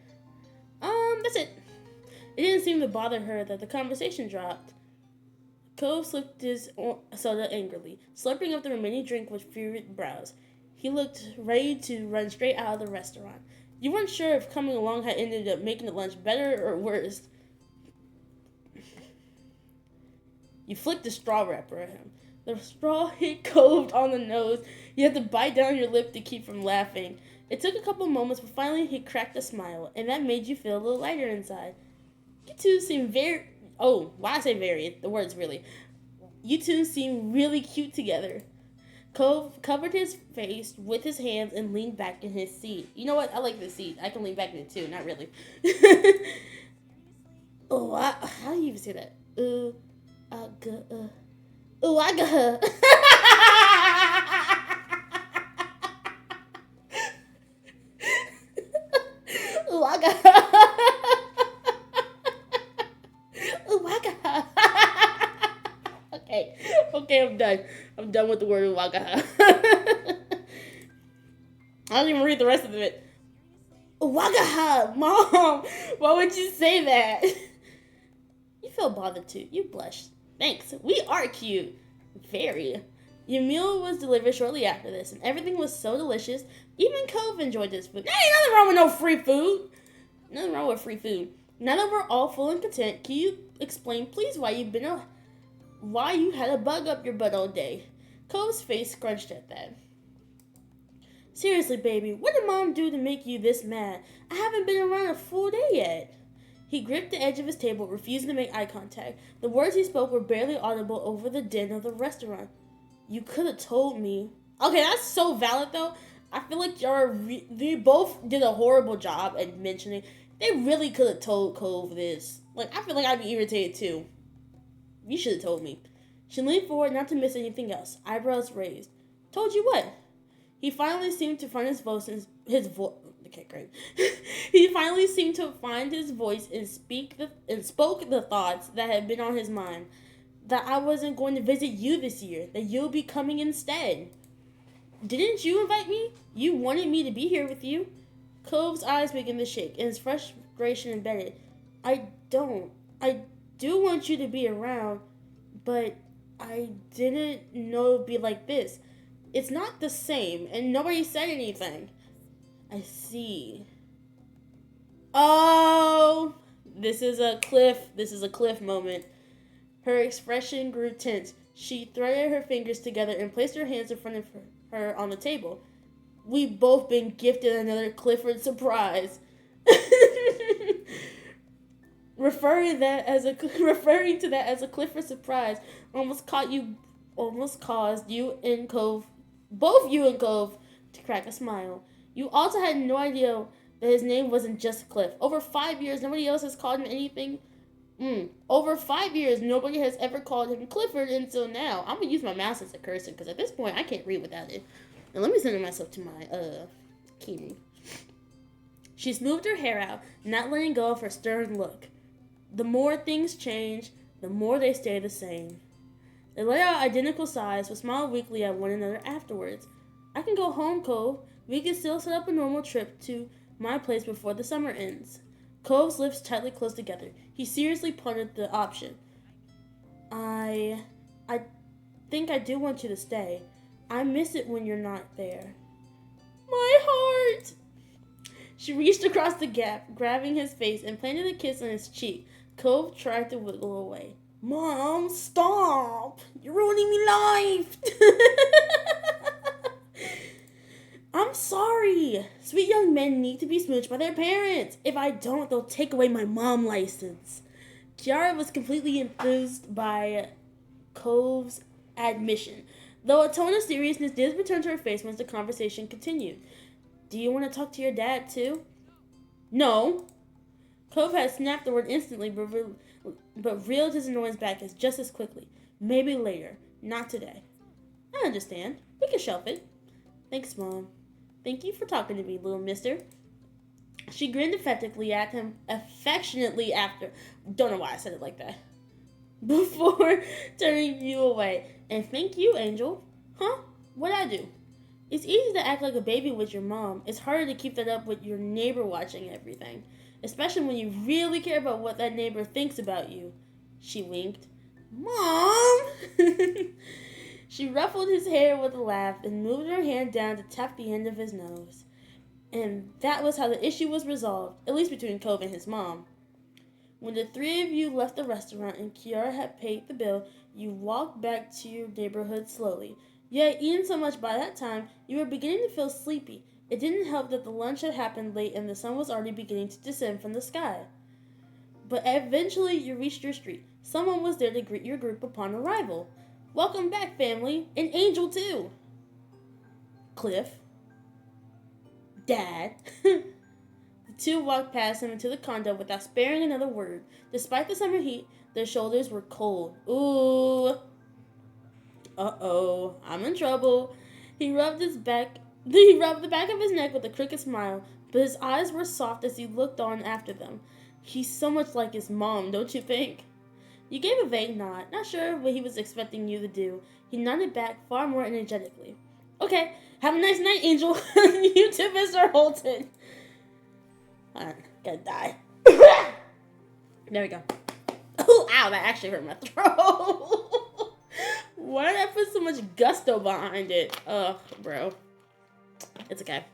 That's it. It didn't seem to bother her that the conversation dropped. Cove slipped his soda angrily, slurping up the remaining drink with furrowed brows. He looked ready to run straight out of the restaurant. You weren't sure if coming along had ended up making the lunch better or worse. You flicked the straw wrapper at him. The straw hit Cove on the nose. You had to bite down your lip to keep from laughing. It took a couple moments, but finally he cracked a smile, and that made you feel a little lighter inside. You two seem very... Oh, why I say very? The words really. You two seem really cute together. Cove covered his face with his hands and leaned back in his seat. You know what? I like this seat. I can lean back in it too. Not really. Oh, how do you even say that? Ooh, I got Ooh, I got her. Ooh, I got her. Ooh, I got her. Okay, I'm done. I'm done with the word ooh, I got her. I don't even read the rest of it. Ooh, I got her. Mom, why would you say that? You feel bothered too. You blush. Thanks. We are cute. Very. Your meal was delivered shortly after this, and everything was so delicious. Even Cove enjoyed this food. There ain't nothing wrong with no free food. Nothing wrong with free food. Now that we're all full and content, can you explain, please, why you had a bug up your butt all day? Cove's face scrunched at that. Seriously, baby, what did Mom do to make you this mad? I haven't been around a full day yet. He gripped the edge of his table, refusing to make eye contact. The words he spoke were barely audible over the din of the restaurant. You could have told me. Okay, that's so valid, though. I feel like they both did a horrible job at mentioning. They really could have told Cove this. Like, I feel like I'd be irritated, too. You should have told me. She leaned forward not to miss anything else, eyebrows raised. Told you what? He finally seemed to find his voice. Okay, great. He finally seemed to find his voice and spoke the thoughts that had been on his mind. That I wasn't going to visit you this year. That you'll be coming instead. Didn't you invite me? You wanted me to be here with you. Cove's eyes began to shake, and his frustration embedded. I do want you to be around, but I didn't know it'd be like this. It's not the same, and nobody said anything. I see. Oh, this is a Cliff moment. Her expression grew tense. She threaded her fingers together and placed her hands in front of her on the table. We've both been gifted another Clifford surprise. Referring to that as a Clifford surprise almost caused both you and Cove, to crack a smile. You also had no idea that his name wasn't just Cliff. Over 5 years, nobody else has called him anything. Over 5 years, nobody has ever called him Clifford until now. I'm gonna use my mouse as a cursor because at this point I can't read without it. And let me center myself to my keyring. She smoothed her hair out, not letting go of her stern look. The more things change, the more they stay the same. They let out identical sighs, but smiled weakly at one another afterwards. I can go home, Cove. We can still set up a normal trip to my place before the summer ends. Cove's lips tightly closed together. He seriously pondered the option. I think I do want you to stay. I miss it when you're not there. My heart! She reached across the gap, grabbing his face and planted a kiss on his cheek. Cove tried to wiggle away. Mom, stop! You're ruining me life! I'm sorry. Sweet young men need to be smooched by their parents. If I don't, they'll take away my mom license. Kiara was completely enthused by Cove's admission, though a tone of seriousness did return to her face once the conversation continued. Do you want to talk to your dad, too? No. Cove had snapped the word instantly, but reeled his annoyance back just as quickly. Maybe later. Not today. I understand. We can shelf it. Thanks, Mom. Thank you for talking to me, little mister. She grinned affectionately after. Don't know why I said it like that. Before turning you away. And thank you, Angel. Huh? What'd I do? It's easy to act like a baby with your mom. It's harder to keep that up with your neighbor watching everything. Especially when you really care about what that neighbor thinks about you. She winked. Mom! She ruffled his hair with a laugh and moved her hand down to tap the end of his nose. And that was how the issue was resolved, at least between Cove and his mom. When the three of you left the restaurant and Kiara had paid the bill, you walked back to your neighborhood slowly. You had eaten so much by that time, you were beginning to feel sleepy. It didn't help that the lunch had happened late and the sun was already beginning to descend from the sky. But eventually you reached your street. Someone was there to greet your group upon arrival. Welcome back, family. And Angel, too. Cliff. Dad. The two walked past him into the condo without sparing another word. Despite the summer heat, Their shoulders were cold. Ooh. Uh-oh. I'm in trouble. He rubbed his back. He rubbed the back of his neck with a crooked smile, but his eyes were soft as he looked on after them. He's so much like his mom, don't you think? You gave a vague nod, not sure what he was expecting you to do. He nodded back far more energetically. Okay, have a nice night, Angel. You too, Mr. Holton. I'm gonna die. There we go. Oh, ow, that actually hurt my throat. Why did I put so much gusto behind it? Ugh, bro. It's okay.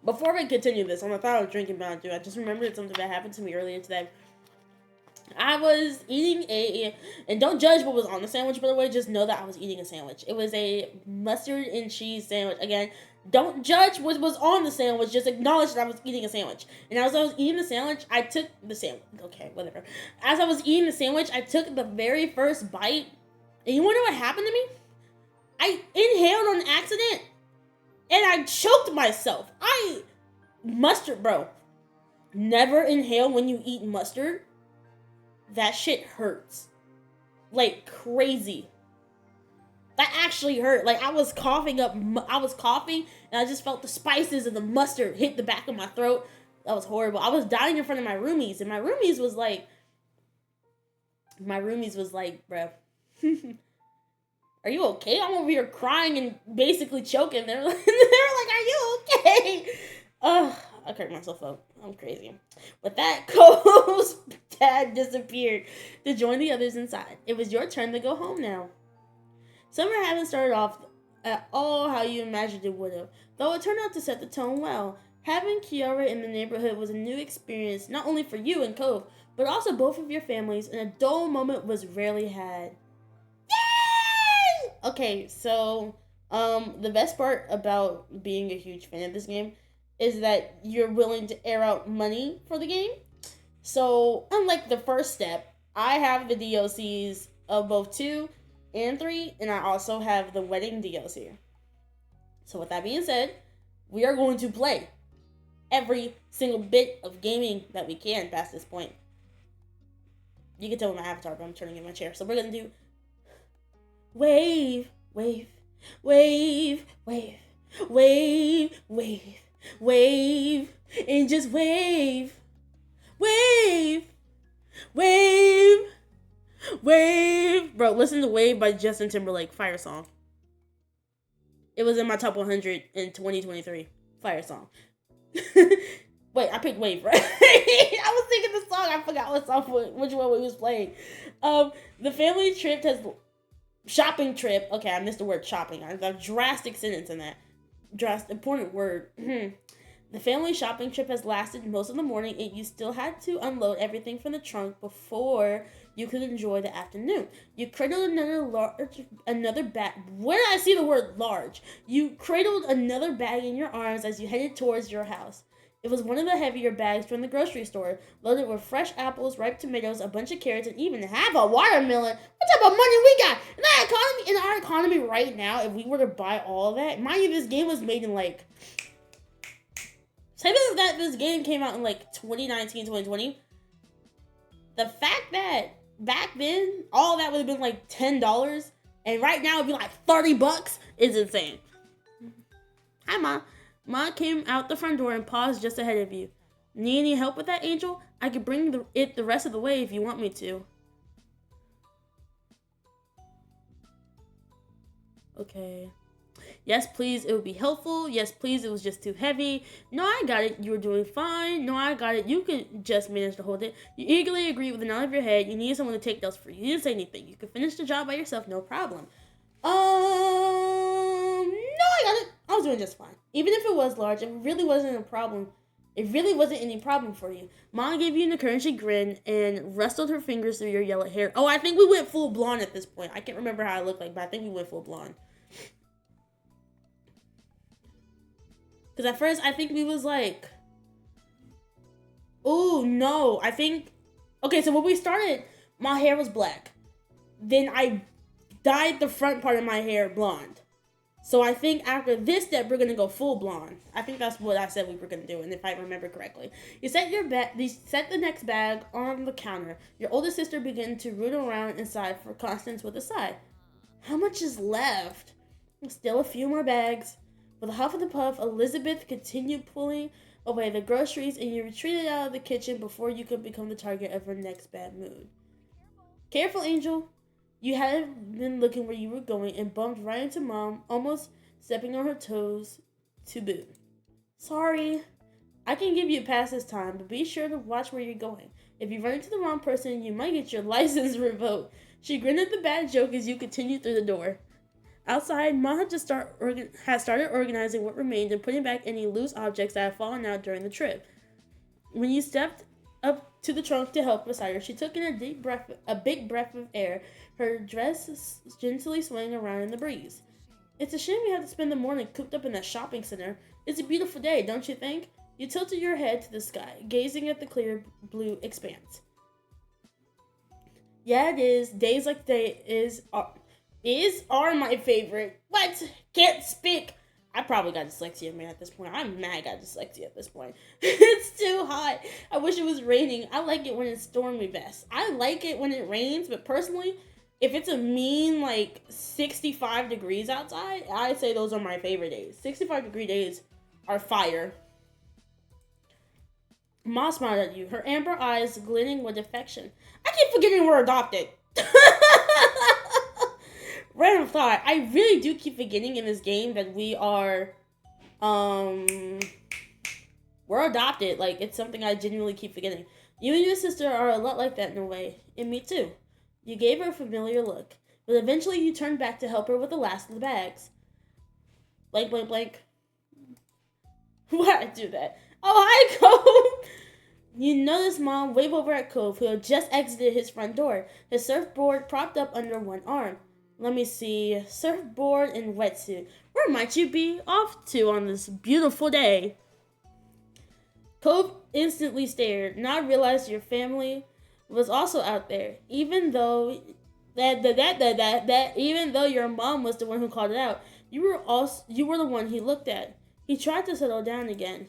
Before we continue this, I thought I was drinking Mountain Dew. I just remembered something that happened to me earlier today. I was eating and don't judge what was on the sandwich, by the way, just know that I was eating a sandwich. It was a mustard and cheese sandwich. Again, don't judge what was on the sandwich, just acknowledge that I was eating a sandwich. And as I was eating the sandwich, I took the sandwich. Okay, whatever. As I was eating the sandwich, I took the very first bite. And you wanna know what happened to me? I inhaled on accident, and I choked myself. Mustard, bro. Never inhale when you eat mustard. That shit hurts. Like, crazy. That actually hurt. Like, I was coughing, and I just felt the spices and the mustard hit the back of my throat. That was horrible. I was dying in front of my roomies, and my roomies was like, bro, are you okay? I'm over here crying and basically choking. They were like, are you okay? Ugh, I cracked myself up. I'm crazy. With that, Cole's dad disappeared to join the others inside. It was your turn to go home now. Summer hadn't started off at all how you imagined it would have, though it turned out to set the tone well. Having Kiara in the neighborhood was a new experience, not only for you and Cove, but also both of your families, and a dull moment was rarely had. Yay! Okay, so, the best part about being a huge fan of this game is that you're willing to air out money for the game. So, unlike the first step, I have the DLCs of both 2 and 3, and I also have the wedding DLC. So with that being said, we are going to play every single bit of gaming that we can past this point. You can tell with my avatar, but I'm turning in my chair. So we're going to do wave, wave, wave, wave, wave, wave, wave, and just wave, wave, wave, wave. Bro, listen to Wave by Justin Timberlake. Fire song. It was in my top 100 in 2023. Fire song. Wait, I picked Wave, right? I was thinking the song. I forgot which one we was playing. The family trip shopping trip. Okay, I missed the word shopping. I have a drastic sentence in that. Important word. The family shopping trip has lasted most of the morning, and you still had to unload everything from the trunk before you could enjoy the afternoon. You cradled another bag. Where did I see the word large? You cradled another bag in your arms as you headed towards your house. It was one of the heavier bags from the grocery store, loaded with fresh apples, ripe tomatoes, a bunch of carrots, and even half a watermelon. What type of money we got? In our economy right now, if we were to buy all of that, mind you, this game was made in like... Say that this game came out in like 2019, 2020. The fact that back then, all that would have been like $10, and right now it'd be like $30 is insane. Hi, Ma. Ma came out the front door and paused just ahead of you. Need any help with that, Angel? I could bring it the rest of the way if you want me to. Okay. Yes, please, it would be helpful. Yes, please, it was just too heavy. No, I got it. You were doing fine. No, I got it. You could just manage to hold it. You eagerly agreed with a nod of your head. You needed someone to take those for you. You didn't say anything. You could finish the job by yourself, no problem. No, I got it. I was doing just fine. Even if it was large, it really wasn't a problem. It really wasn't any problem for you. Mom gave you an encouraging grin and rustled her fingers through your yellow hair. Oh, I think we went full blonde at this point. I can't remember how I looked like, but I think we went full blonde. Because at first, I think we was like... Oh, no. I think... Okay, so when we started, my hair was black. Then I dyed the front part of my hair blonde. So I think after this step, we're gonna go full blonde. I think that's what I said we were gonna do, and if I remember correctly, you set the next bag on the counter. Your older sister began to root around inside for Constance with a sigh. How much is left? Still a few more bags. With a huff of the puff, Elizabeth continued pulling away the groceries, and you retreated out of the kitchen before you could become the target of her next bad mood. Careful, Angel. You had been looking where you were going and bumped right into Mom, almost stepping on her toes to boot. Sorry. I can give you a pass this time, but be sure to watch where you're going. If you run into the wrong person, you might get your license revoked. She grinned at the bad joke as you continued through the door. Outside, Mom had started organizing what remained and putting back any loose objects that had fallen out during the trip. When you stepped up to the trunk to help beside her, she took in a big breath of air, her dress gently swaying around in the breeze. It's a shame we have to spend the morning cooped up in that shopping center. It's a beautiful day, don't you think? You tilted your head to the sky, gazing at the clear blue expanse. Yeah, it is. Days like today are my favorite. What? Can't speak. I probably got dyslexia, man, at this point. I'm mad I got dyslexia at this point. It's too hot. I wish it was raining. I like it when it's stormy best. I like it when it rains, but personally, if it's a mean, 65 degrees outside, I'd say those are my favorite days. 65-degree days are fire. Ma smiled at you, her amber eyes glinting with affection. I keep forgetting we're adopted. Random thought. I really do keep forgetting in this game that we are, we're adopted. It's something I genuinely keep forgetting. You and your sister are a lot like that in a way. And me too. You gave her a familiar look. But eventually you turned back to help her with the last of the bags. Blank, blank, blank. Why'd I do that? Oh, hi, Cove! You notice Mom wave over at Cove, who had just exited his front door, his surfboard propped up under one arm. Let me see. Surfboard and wetsuit. Where might you be off to on this beautiful day? Cove instantly stared, not realized your family was also out there, even though even though your mom was the one who called it out. You were the one he looked at. He tried to settle down again.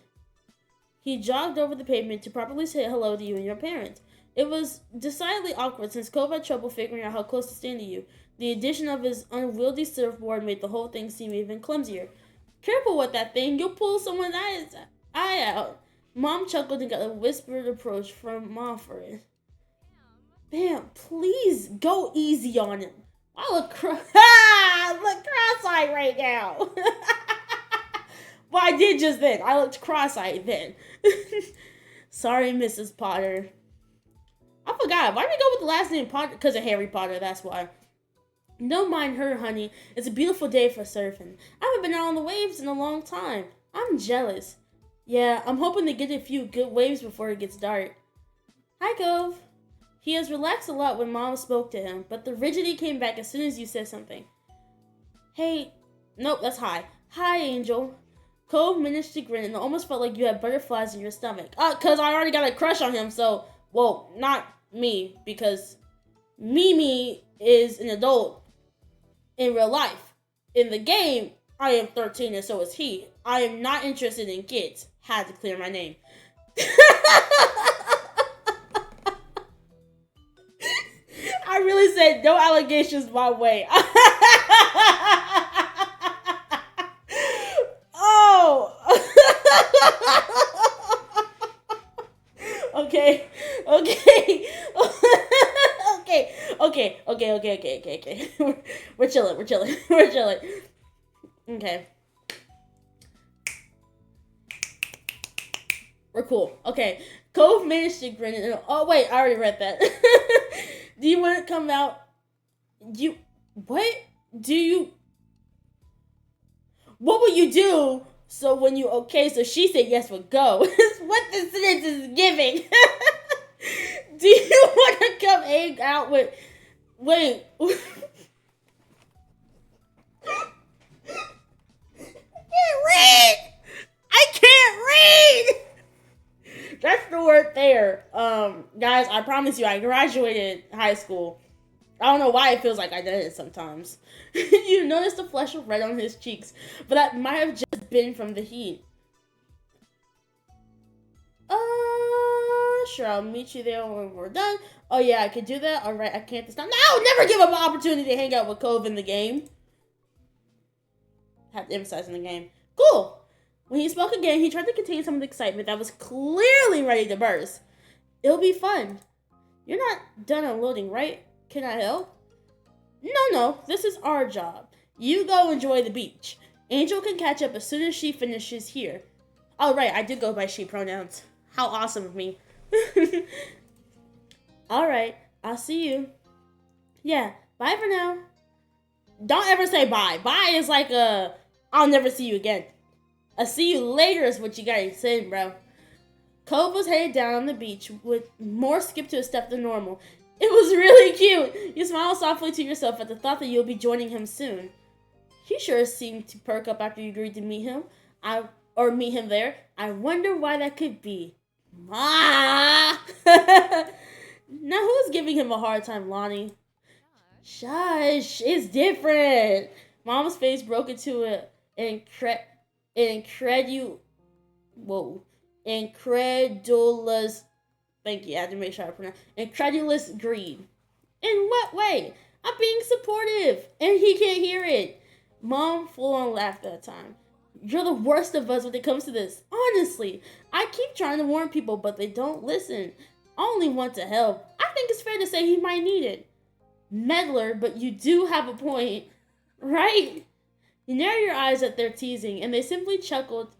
He jogged over the pavement to properly say hello to you and your parents. It was decidedly awkward since Cove had trouble figuring out how close to stand to you. The addition of his unwieldy surfboard made the whole thing seem even clumsier. Careful with that thing, you'll pull someone's eye out. Mom chuckled and got a whispered approach from Mom for it. Bam, please go easy on him. I look cross-eyed right now. Well, I did just then. I looked cross-eyed then. Sorry, Mrs. Potter. I forgot. Why did we go with the last name Potter? Because of Harry Potter, that's why. Don't mind her, honey. It's a beautiful day for surfing. I haven't been out on the waves in a long time. I'm jealous. Yeah, I'm hoping to get a few good waves before it gets dark. Hi, Cove. He has relaxed a lot when Mom spoke to him, but the rigidity came back as soon as you said something. Hey, nope, that's hi. Hi, Angel. Cove managed to grin and it almost felt like you had butterflies in your stomach. Because I already got a crush on him, so, well, not me, because Mimi is an adult in real life. In the game, I am 13 and so is he. I am not interested in kids. Had to clear my name. I really said no allegations my way. Oh. Okay. Okay. We're chilling. Okay. We're cool. Okay. Cove managed to grin and oh wait, I already read that. Do you want to come out? What will you do? So when you so she said yes, we'll go. What the sentence is giving. Do you want to come hang out with? Wait. I can't read. That's the word there. Guys, I promise you, I graduated high school. I don't know why it feels like I did it sometimes. You notice the flush of red on his cheeks, but that might have just been from the heat. Sure, I'll meet you there when we're done. Oh yeah, I could do that. Alright, I can't stop. No, never give up an opportunity to hang out with Cove in the game. Have to emphasize in the game. Cool. When he spoke again, he tried to contain some of the excitement that was clearly ready to burst. It'll be fun. You're not done unloading, right? Can I help? No, this is our job. You go enjoy the beach. Angel can catch up as soon as she finishes here. Oh, right, I do go by she pronouns. How awesome of me. Alright, I'll see you. Yeah, bye for now. Don't ever say bye. Bye is like I'll never see you again. A see you later is what you gotta say, bro. Cove was headed down on the beach with more skip to his step than normal. It was really cute. You smiled softly to yourself at the thought that you'll be joining him soon. He sure seemed to perk up after you agreed to meet him. Meet him there. I wonder why that could be. Ah! Now who's giving him a hard time, Lonnie? Shush, it's different. Mom's face broke into an incredulous. Thank you. I had to make sure I pronounce incredulous greed. In what way? I'm being supportive, and he can't hear it. Mom full on laughed that time. You're the worst of us when it comes to this. Honestly, I keep trying to warn people, but they don't listen. I only want to help. I think it's fair to say he might need it. Meddler, but you do have a point, right? You narrow your eyes at their teasing, and they simply chuckled.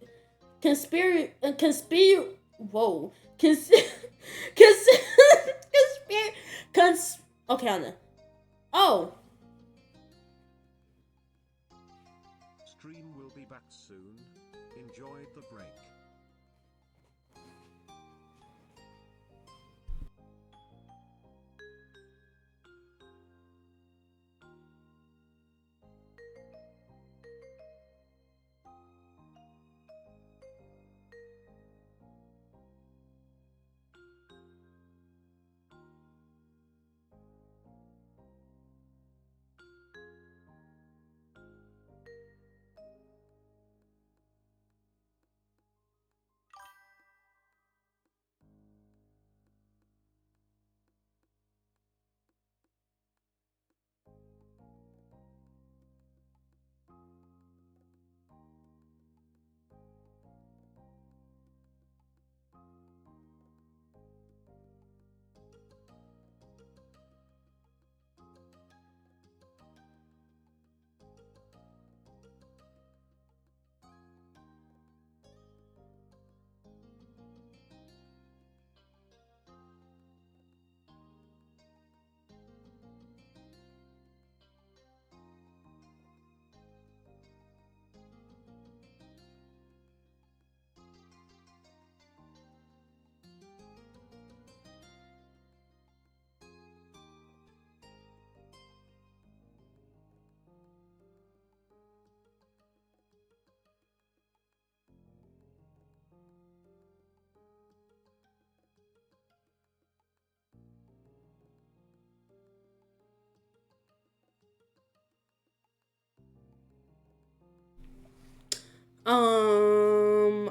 Okay, on there. Oh. Stream will be back soon. Enjoyed the break.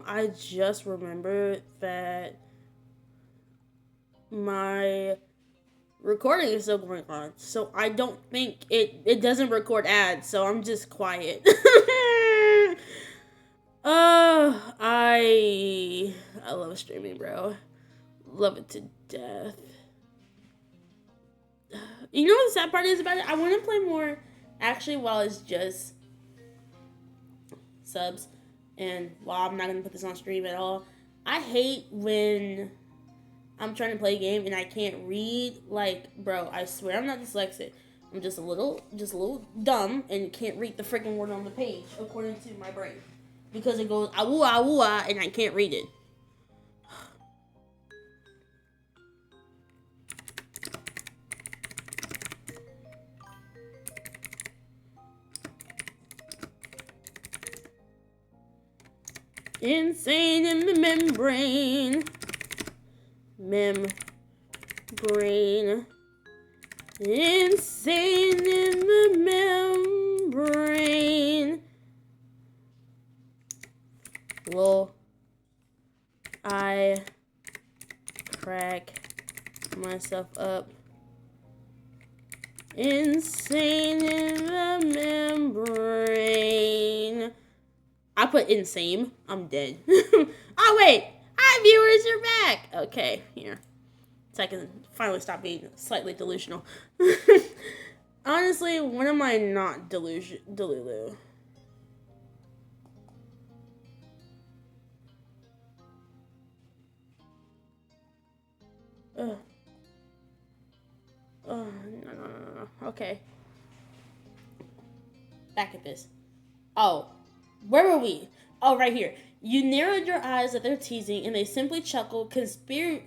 I just remembered that my recording is still going on, so I don't think it doesn't record ads, so I'm just quiet. I love streaming, bro. Love it to death. You know what the sad part is about it? I want to play more, actually, while it's just subs, and while I'm not going to put this on stream at all. I hate when I'm trying to play a game and I can't read. Like, bro, I swear I'm not dyslexic. I'm just a little dumb and can't read the freaking word on the page according to my brain. Because it goes awoo, and I can't read it. Insane in the membrane. Insane in the membrane. Will I crack myself up? Insane in the membrane. I put insane. I'm dead. Oh, wait. Hi, viewers. You're back. Okay, here. So I can finally stop being slightly delusional. Honestly, when am I not delulu? Ugh. Oh, no. Okay. Back at this. Oh, where were we? Oh, right here. You narrowed your eyes at their teasing, and they simply chuckled. You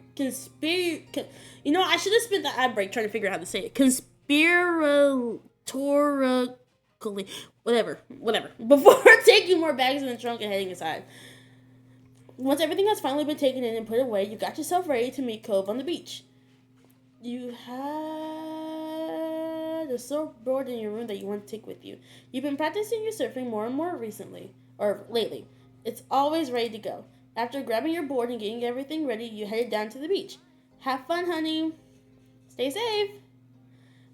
know, I should have spent the ad break trying to figure out how to say it. Conspiratorically. Whatever. Before taking more bags in the trunk and heading inside. Once everything has finally been taken in and put away, you got yourself ready to meet Cove on the beach. You had a surfboard in your room that you want to take with you. You've been practicing your surfing more and more lately. It's always ready to go. After grabbing your board and getting everything ready, you headed down to the beach. Have fun, honey. Stay safe.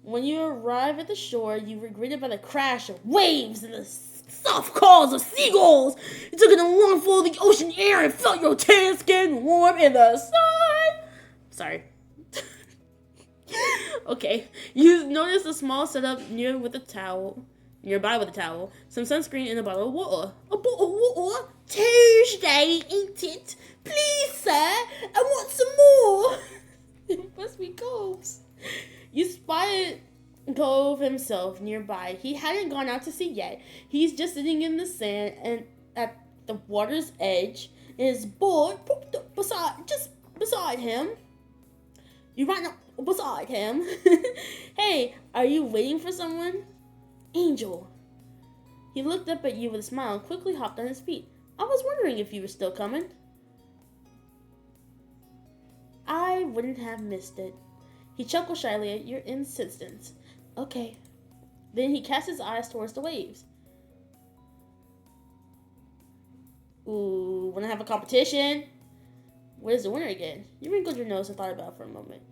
When you arrive at the shore, you were greeted by the crash of waves and the soft calls of seagulls. You took in a lungful of the ocean air and felt your tan skin warm in the sun. Sorry. Okay. You noticed a small setup nearby with a towel, some sunscreen, and a bottle of water. A bottle of water? Tuesday, ain't it? Please, sir, I want some more. It must be Cove's. You spotted Cove himself nearby. He hadn't gone out to sea yet. He's just sitting in the sand and at the water's edge, and his board beside him. You right now beside him. Hey, are you waiting for someone? Angel. He looked up at you with a smile and quickly hopped on his feet. I was wondering if you were still coming. I wouldn't have missed it. He chuckled shyly at your insistence. Okay. Then he cast his eyes towards the waves. Ooh, wanna have a competition? Where's the winner again? You wrinkled your nose and thought about it for a moment.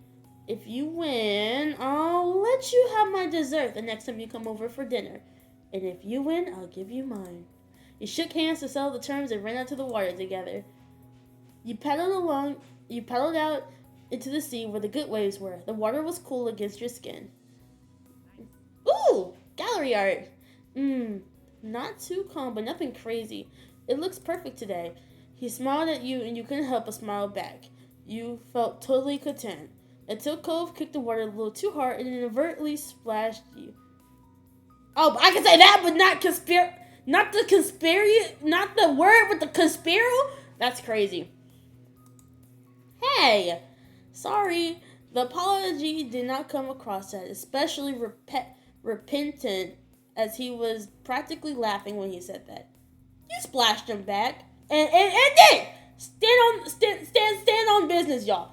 If you win, I'll let you have my dessert the next time you come over for dinner. And if you win, I'll give you mine. You shook hands to settle the terms and ran out to the water together. You paddled out into the sea where the good waves were. The water was cool against your skin. Ooh, gallery art. Not too calm, but nothing crazy. It looks perfect today. He smiled at you, and you couldn't help but smile back. You felt totally content. Until Cove kicked the water a little too hard and inadvertently splashed you. Oh, I can say that, but not the word with the conspiro? That's crazy. Hey, sorry. The apology did not come across as especially repentant, as he was practically laughing when he said that. You splashed him back. And then stand on business, y'all.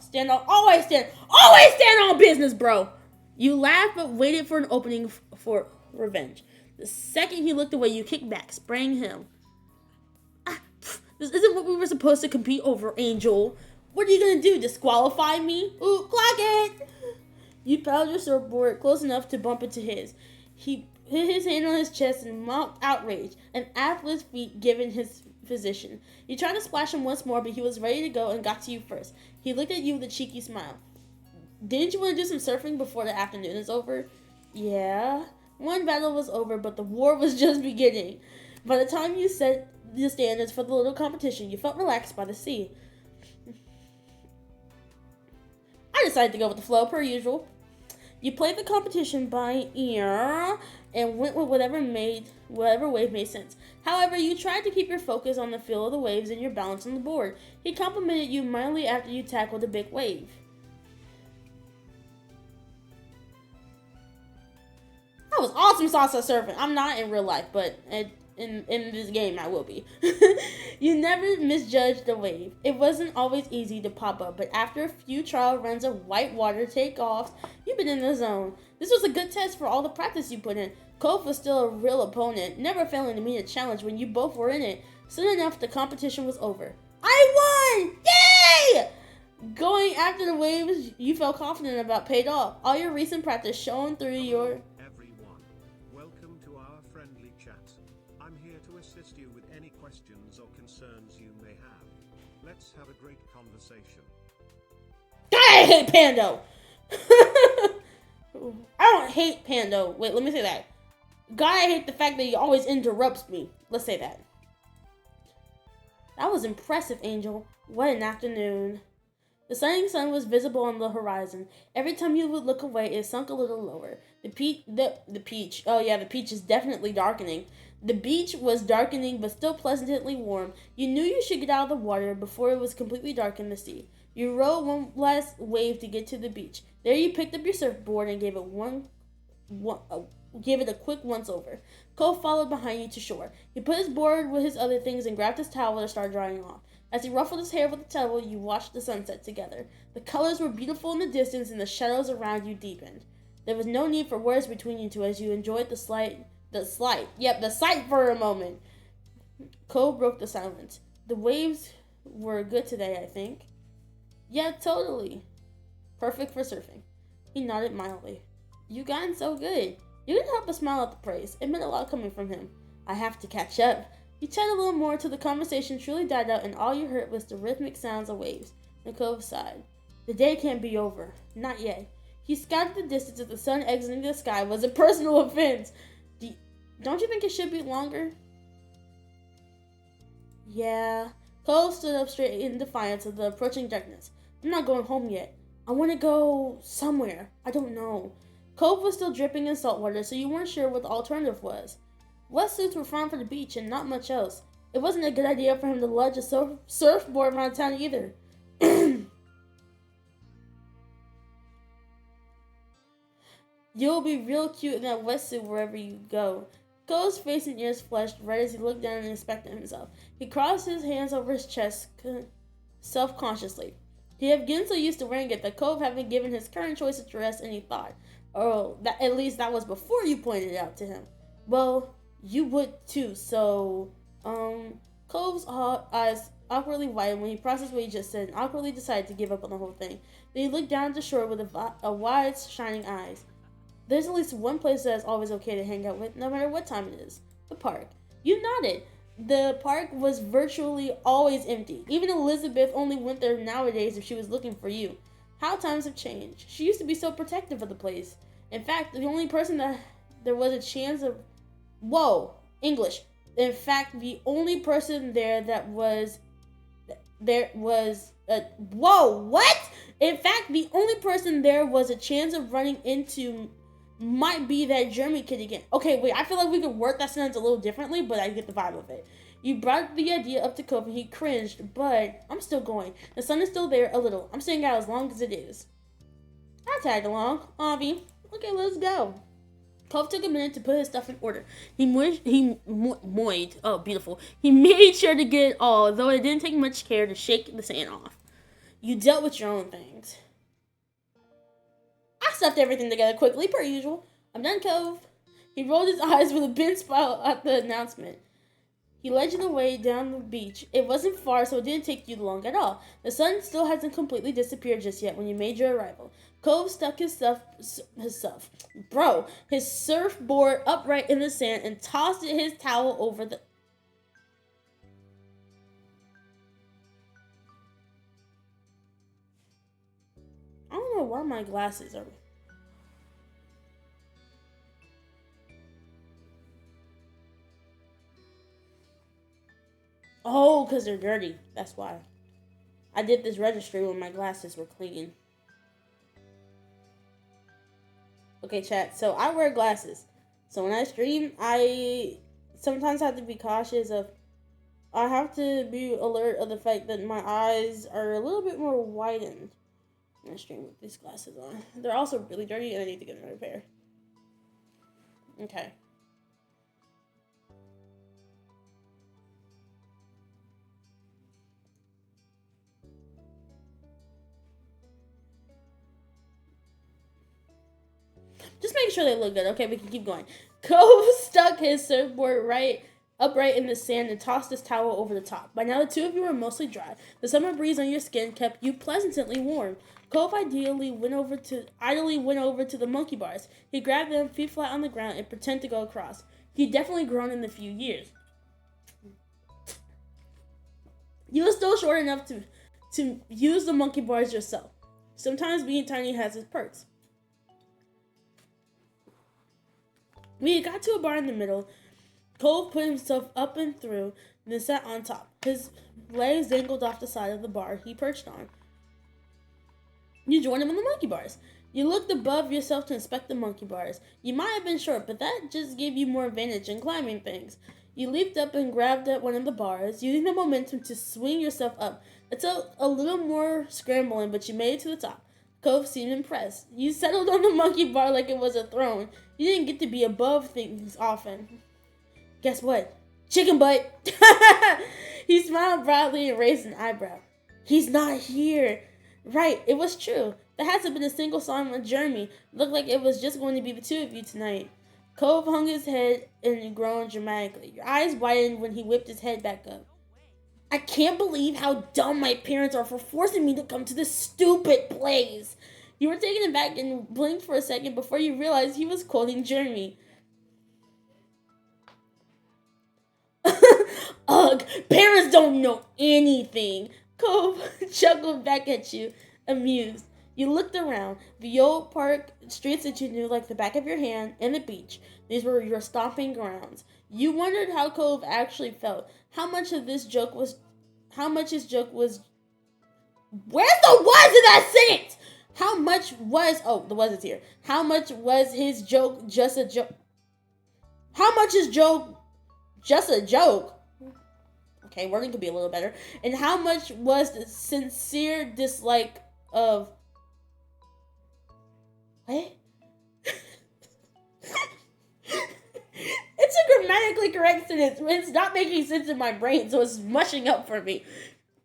Always stand on business, bro. You laughed but waited for an opening for revenge. The second he looked away, you kicked back, spraying him. This isn't what we were supposed to compete over, Angel. What are you gonna do? Disqualify me? Ooh, clock it! You paddled your surfboard close enough to bump into his. He hit his hand on his chest and mocked outrage, an athlete's feat given his position. You tried to splash him once more, but he was ready to go and got to you first. He looked at you with a cheeky smile. Didn't you want to do some surfing before the afternoon is over? Yeah. One battle was over, but the war was just beginning. By the time you set the standards for the little competition, you felt relaxed by the sea. I decided to go with the flow, per usual. You played the competition by ear and went with whatever wave made sense. However, you tried to keep your focus on the feel of the waves and your balance on the board. He complimented you mildly after you tackled a big wave. That was awesome salsa surfing. I'm not in real life, but in this game, I will be. You never misjudged the wave. It wasn't always easy to pop up, but after a few trial runs of whitewater takeoffs, you've been in the zone. This was a good test for all the practice you put in. Cove was still a real opponent, never failing to meet a challenge when you both were in it. Soon enough, the competition was over. I won! Yay! Going after the waves you felt confident about paid off. All your recent practice shone through your... Everyone, welcome to our friendly chat. I'm here to assist you with any questions or concerns you may have. Let's have a great conversation. I hate Pando! I don't hate Pando. Wait, let me say that. God, I hate the fact that he always interrupts me. Let's say that. That was impressive, Angel. What an afternoon. The setting sun was visible on the horizon. Every time you would look away, it sunk a little lower. The peach. Oh yeah, the peach is definitely darkening. The beach was darkening, but still pleasantly warm. You knew you should get out of the water before it was completely dark in the sea. You rode one last wave to get to the beach. There you picked up your surfboard and gave it a quick once-over. Cole followed behind you to shore. He put his board with his other things and grabbed his towel to start drying off. As he ruffled his hair with the towel, you watched the sunset together. The colors were beautiful in the distance and the shadows around you deepened. There was no need for words between you two as you enjoyed the sight for a moment. Cole broke the silence. The waves were good today, I think. Yeah, totally. Perfect for surfing. He nodded mildly. You gotten so good. You couldn't help but smile at the praise. It meant a lot coming from him. I have to catch up. You chatted a little more till the conversation truly died out and all you heard was the rhythmic sounds of waves. Cove sighed. The day can't be over. Not yet. He scouted the distance as the sun exiting the sky was a personal offense. Don't you think it should be longer? Yeah. Cove stood up straight in defiance of the approaching darkness. I'm not going home yet. I want to go somewhere. I don't know. Cove was still dripping in salt water, so you weren't sure what the alternative was. Wetsuits were fine for the beach and not much else. It wasn't a good idea for him to lodge a surfboard around town either. You'll be real cute in that wetsuit wherever you go. Cove's face and ears flushed right as he looked down and inspected himself. He crossed his hands over his chest self-consciously. He had gotten so used to wearing it that Cove hadn't given his current choice of dress any thought. Oh, at least that was before you pointed it out to him. Well, you would too, so, Cove's eyes awkwardly widened when he processed what he just said and awkwardly decided to give up on the whole thing. Then he looked down at the shore with a wide, shining eyes. There's at least one place that is always okay to hang out with, no matter what time it is. The park. You nodded. The park was virtually always empty. Even Elizabeth only went there nowadays if she was looking for you. How times have changed. She used to be so protective of the place. In fact, the only person that there was a chance of... Whoa! English. In fact, the only person there that was... Whoa! What? In fact, the only person there was a chance of running into... might be that German kid again. Okay, wait, I feel like we could work that sentence a little differently, but I get the vibe of it. You brought the idea up to Cope and he cringed, but I'm still going. The sun is still there a little. I'm staying out as long as it is. I tagged along. Avi. Okay, let's go. Cope took a minute to put his stuff in order. He made sure to get it all, though it didn't take much care to shake the sand off. You dealt with your own things. I stuffed everything together quickly, per usual. I'm done, Cove. He rolled his eyes with a big smile at the announcement. He led you the way down the beach. It wasn't far, so it didn't take you long at all. The sun still hasn't completely disappeared just yet when you made your arrival. Cove stuck his surfboard upright in the sand and tossed his towel over the... I don't know why my glasses are... Oh, because they're dirty. That's why. I did this registry when my glasses were clean. Okay, chat. So I wear glasses. So when I stream, I sometimes have to be cautious of... I have to be alert of the fact that my eyes are a little bit more widened. I stream with these glasses on. They're also really dirty and I need to get another pair. Okay. Just make sure they look good. Okay, we can keep going. Cove stuck his surfboard upright in the sand and tossed his towel over the top. By now, the two of you were mostly dry. The summer breeze on your skin kept you pleasantly warm. Cove idly went over to the monkey bars. He grabbed them, feet flat on the ground, and pretended to go across. He'd definitely grown in a few years. You were still short enough to use the monkey bars yourself. Sometimes being tiny has its perks. When he got to a bar in the middle, Cove put himself up and through, then sat on top. His legs dangled off the side of the bar he perched on. You joined him on the monkey bars. You looked above yourself to inspect the monkey bars. You might have been short, but that just gave you more advantage in climbing things. You leaped up and grabbed at one of the bars, using the momentum to swing yourself up. It took a little more scrambling, but you made it to the top. Cove seemed impressed. You settled on the monkey bar like it was a throne. You didn't get to be above things often. Guess what? Chicken butt! He smiled broadly and raised an eyebrow. He's not here. Right, it was true. There hasn't been a single song with Jeremy. It looked like it was just going to be the two of you tonight. Cove hung his head and groaned dramatically. Your eyes widened when he whipped his head back up. I can't believe how dumb my parents are for forcing me to come to this stupid place. You were taken aback and blinked for a second before you realized he was quoting Jeremy. Ugh, parents don't know anything. Cove chuckled back at you, amused. You looked around. The old park, streets that you knew like the back of your hand, and the beach. These were your stomping grounds. You wondered how Cove actually felt. How much his joke was... Where's the was in that sentence? How much was... Oh, the was is here. How much was his joke just a joke? How much is joke just a joke? Okay, wording could be a little better. And how much was the sincere dislike of... What? It's a grammatically correct sentence, but it's not making sense in my brain, so it's mushing up for me.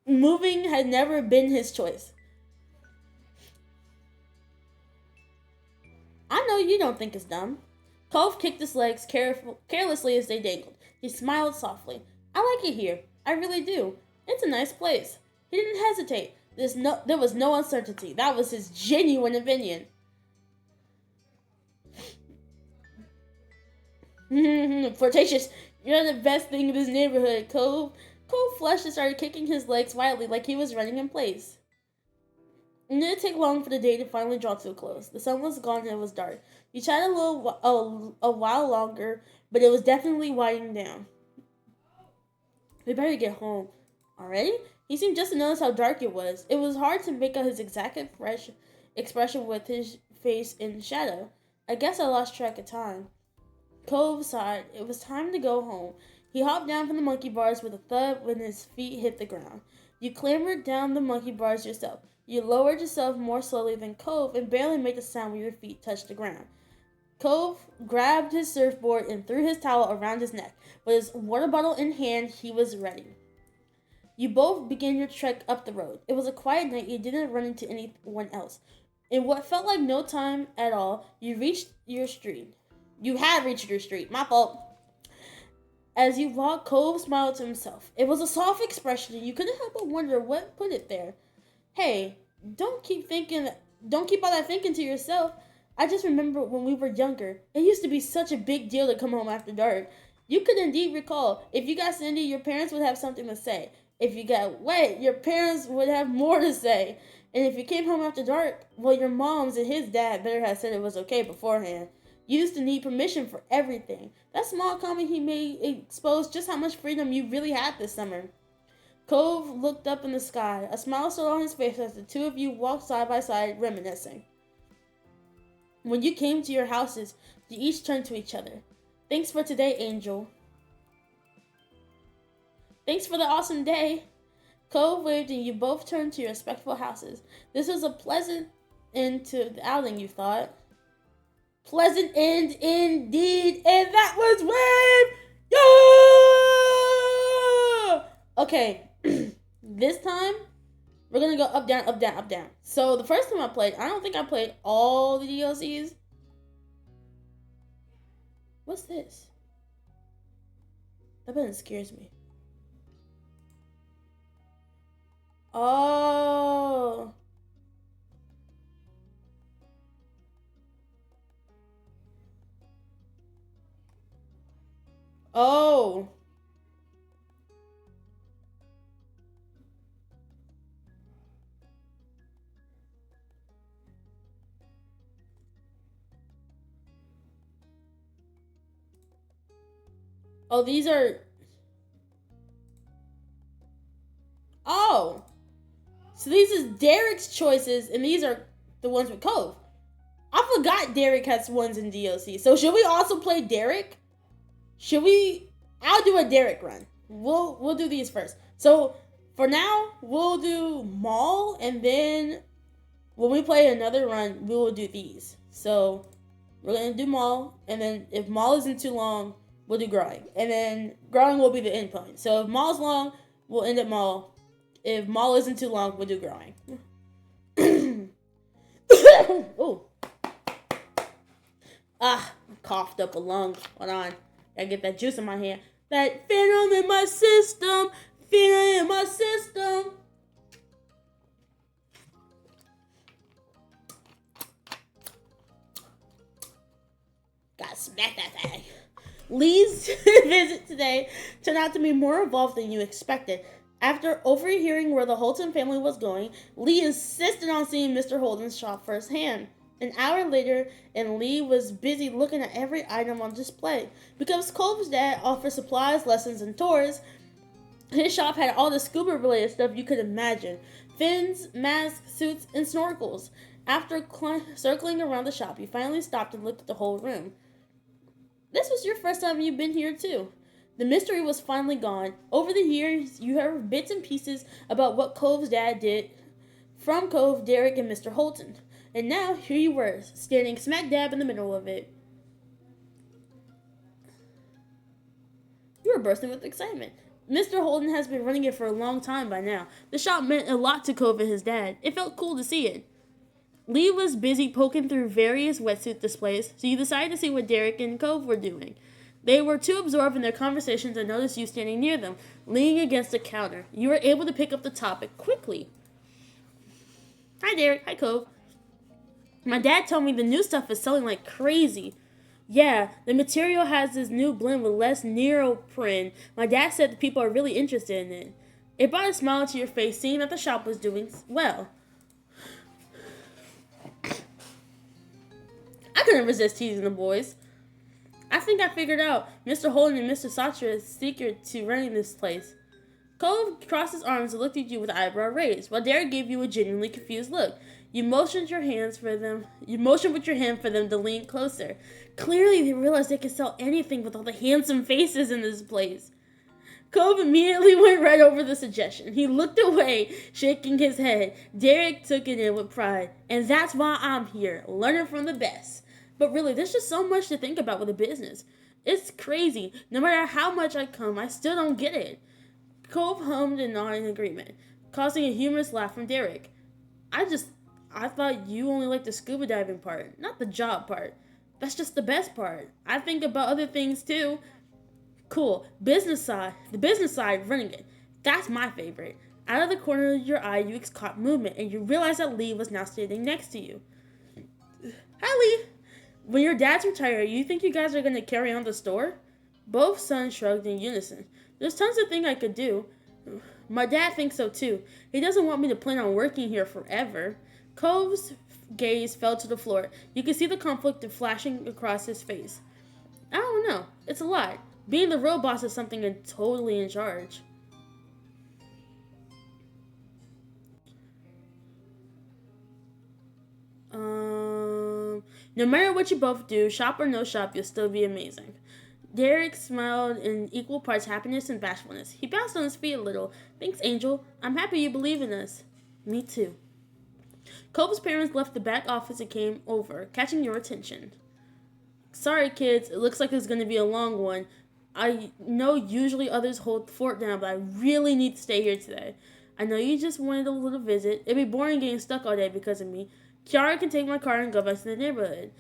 Moving had never been his choice. I know you don't think it's dumb. Cove kicked his legs carelessly as they dangled. He smiled softly. I like it here. I really do. It's a nice place. He didn't hesitate. There was no uncertainty. That was his genuine opinion. Flirtatious. You're the best thing in this neighborhood, Cove. Cove flushed and started kicking his legs wildly like he was running in place. It didn't take long for the day to finally draw to a close. The sun was gone and it was dark. You chatted a while longer, but it was definitely winding down. We better get home. Already? He seemed just to notice how dark it was. It was hard to make out his exact expression with his face in shadow. I guess I lost track of time. Cove sighed. It was time to go home. He hopped down from the monkey bars with a thud when his feet hit the ground. You clambered down the monkey bars yourself. You lowered yourself more slowly than Cove and barely made a sound when your feet touched the ground. Cove grabbed his surfboard and threw his towel around his neck. With his water bottle in hand, he was ready. You both began your trek up the road. It was a quiet night. You didn't run into anyone else. In what felt like no time at all, you reached your street. You had reached your street. My fault. As you walked, Cove smiled to himself. It was a soft expression, and you couldn't help but wonder what put it there. Hey, don't keep all that thinking to yourself. I just remember when we were younger. It used to be such a big deal to come home after dark. You could indeed recall. If you got sandy, your parents would have something to say. If you got wet, your parents would have more to say. And if you came home after dark, well, your mom's and his dad better have said it was okay beforehand. You used to need permission for everything. That small comment he made exposed just how much freedom you really had this summer. Cove looked up in the sky. A smile still on his face as the two of you walked side by side, reminiscing. When you came to your houses, you each turned to each other. Thanks for today, Angel. Thanks for the awesome day. Cove waved and you both turned to your respectful houses. This was a pleasant end to the outing, you thought. Pleasant end indeed, and that was wave. Yeah! Okay, this time we're gonna go up, down, up, down, up, down. So the first time I played, I don't think I played all the DLCs. What's this? That button scares me. Oh. Oh. Oh, these are. Oh. So these is Derek's choices, and these are the ones with Cove. I forgot Derek has ones in DLC. So should we also play Derek? Should we? I'll do a Derek run. We'll do these first. So for now, we'll do Maul, and then when we play another run, we will do these. So we're gonna do Maul, and then if Maul isn't too long, we'll do Growing, and then Growing will be the end point. So if Maul's long, we'll end at Maul. If Maul isn't too long, we'll do Growing. Oh. Coughed up a lung. Hold on. Gotta get that juice in my hand. That venom in my system. Venom in my system. Gotta smack that thing. Lee's visit today turned out to be more involved than you expected. After overhearing where the Holton family was going, Lee insisted on seeing Mr. Holden's shop firsthand. An hour later, and Lee was busy looking at every item on display. Because Cole's dad offered supplies, lessons, and tours, his shop had all the scuba-related stuff you could imagine. Fins, masks, suits, and snorkels. After circling around the shop, he finally stopped and looked at the whole room. This was your first time you've been here, too. The mystery was finally gone. Over the years, you heard bits and pieces about what Cove's dad did from Cove, Derek, and Mr. Holton. And now, here you were, standing smack dab in the middle of it. You were bursting with excitement. Mr. Holden has been running it for a long time by now. The shop meant a lot to Cove and his dad. It felt cool to see it. Lee was busy poking through various wetsuit displays, so you decided to see what Derek and Cove were doing. They were too absorbed in their conversations to notice you standing near them, leaning against the counter. You were able to pick up the topic quickly. Hi, Derek. Hi, Cove. My dad told me the new stuff is selling like crazy. Yeah, the material has this new blend with less neoprene. My dad said the people are really interested in it. It brought a smile to your face, seeing that the shop was doing well. I couldn't resist teasing the boys. I think I figured out Mr. Holden and Mr. Satra's secret to running this place. Cove crossed his arms and looked at you with eyebrow raised, while Derek gave you a genuinely confused look. You motioned with your hand for them to lean closer. Clearly, they realized they could sell anything with all the handsome faces in this place. Cove immediately went right over the suggestion. He looked away, shaking his head. Derek took it in with pride. And that's why I'm here, learning from the best. But really, there's just so much to think about with a business. It's crazy. No matter how much I come, I still don't get it. Cove hummed and nodded in agreement, causing a humorous laugh from Derek. I thought you only liked the scuba diving part, not the job part. That's just the best part. I think about other things too. Cool. The business side, running it. That's my favorite. Out of the corner of your eye, you caught movement, and you realized that Lee was now standing next to you. Hi, Lee. When your dad's retired, you think you guys are going to carry on the store? Both sons shrugged in unison. There's tons of things I could do. My dad thinks so too. He doesn't want me to plan on working here forever. Cove's gaze fell to the floor. You could see the conflict flashing across his face. I don't know. It's a lot. Being the real boss is something and totally in charge. No matter what you both do, shop or no shop, you'll still be amazing. Derek smiled in equal parts happiness and bashfulness. He bounced on his feet a little. Thanks, Angel. I'm happy you believe in us. Me too. Cove's parents left the back office and came over, catching your attention. Sorry, kids. It looks like it's going to be a long one. I know usually others hold the fort down, but I really need to stay here today. I know you just wanted a little visit. It'd be boring getting stuck all day because of me. Kiara can take my car and go back to the neighborhood.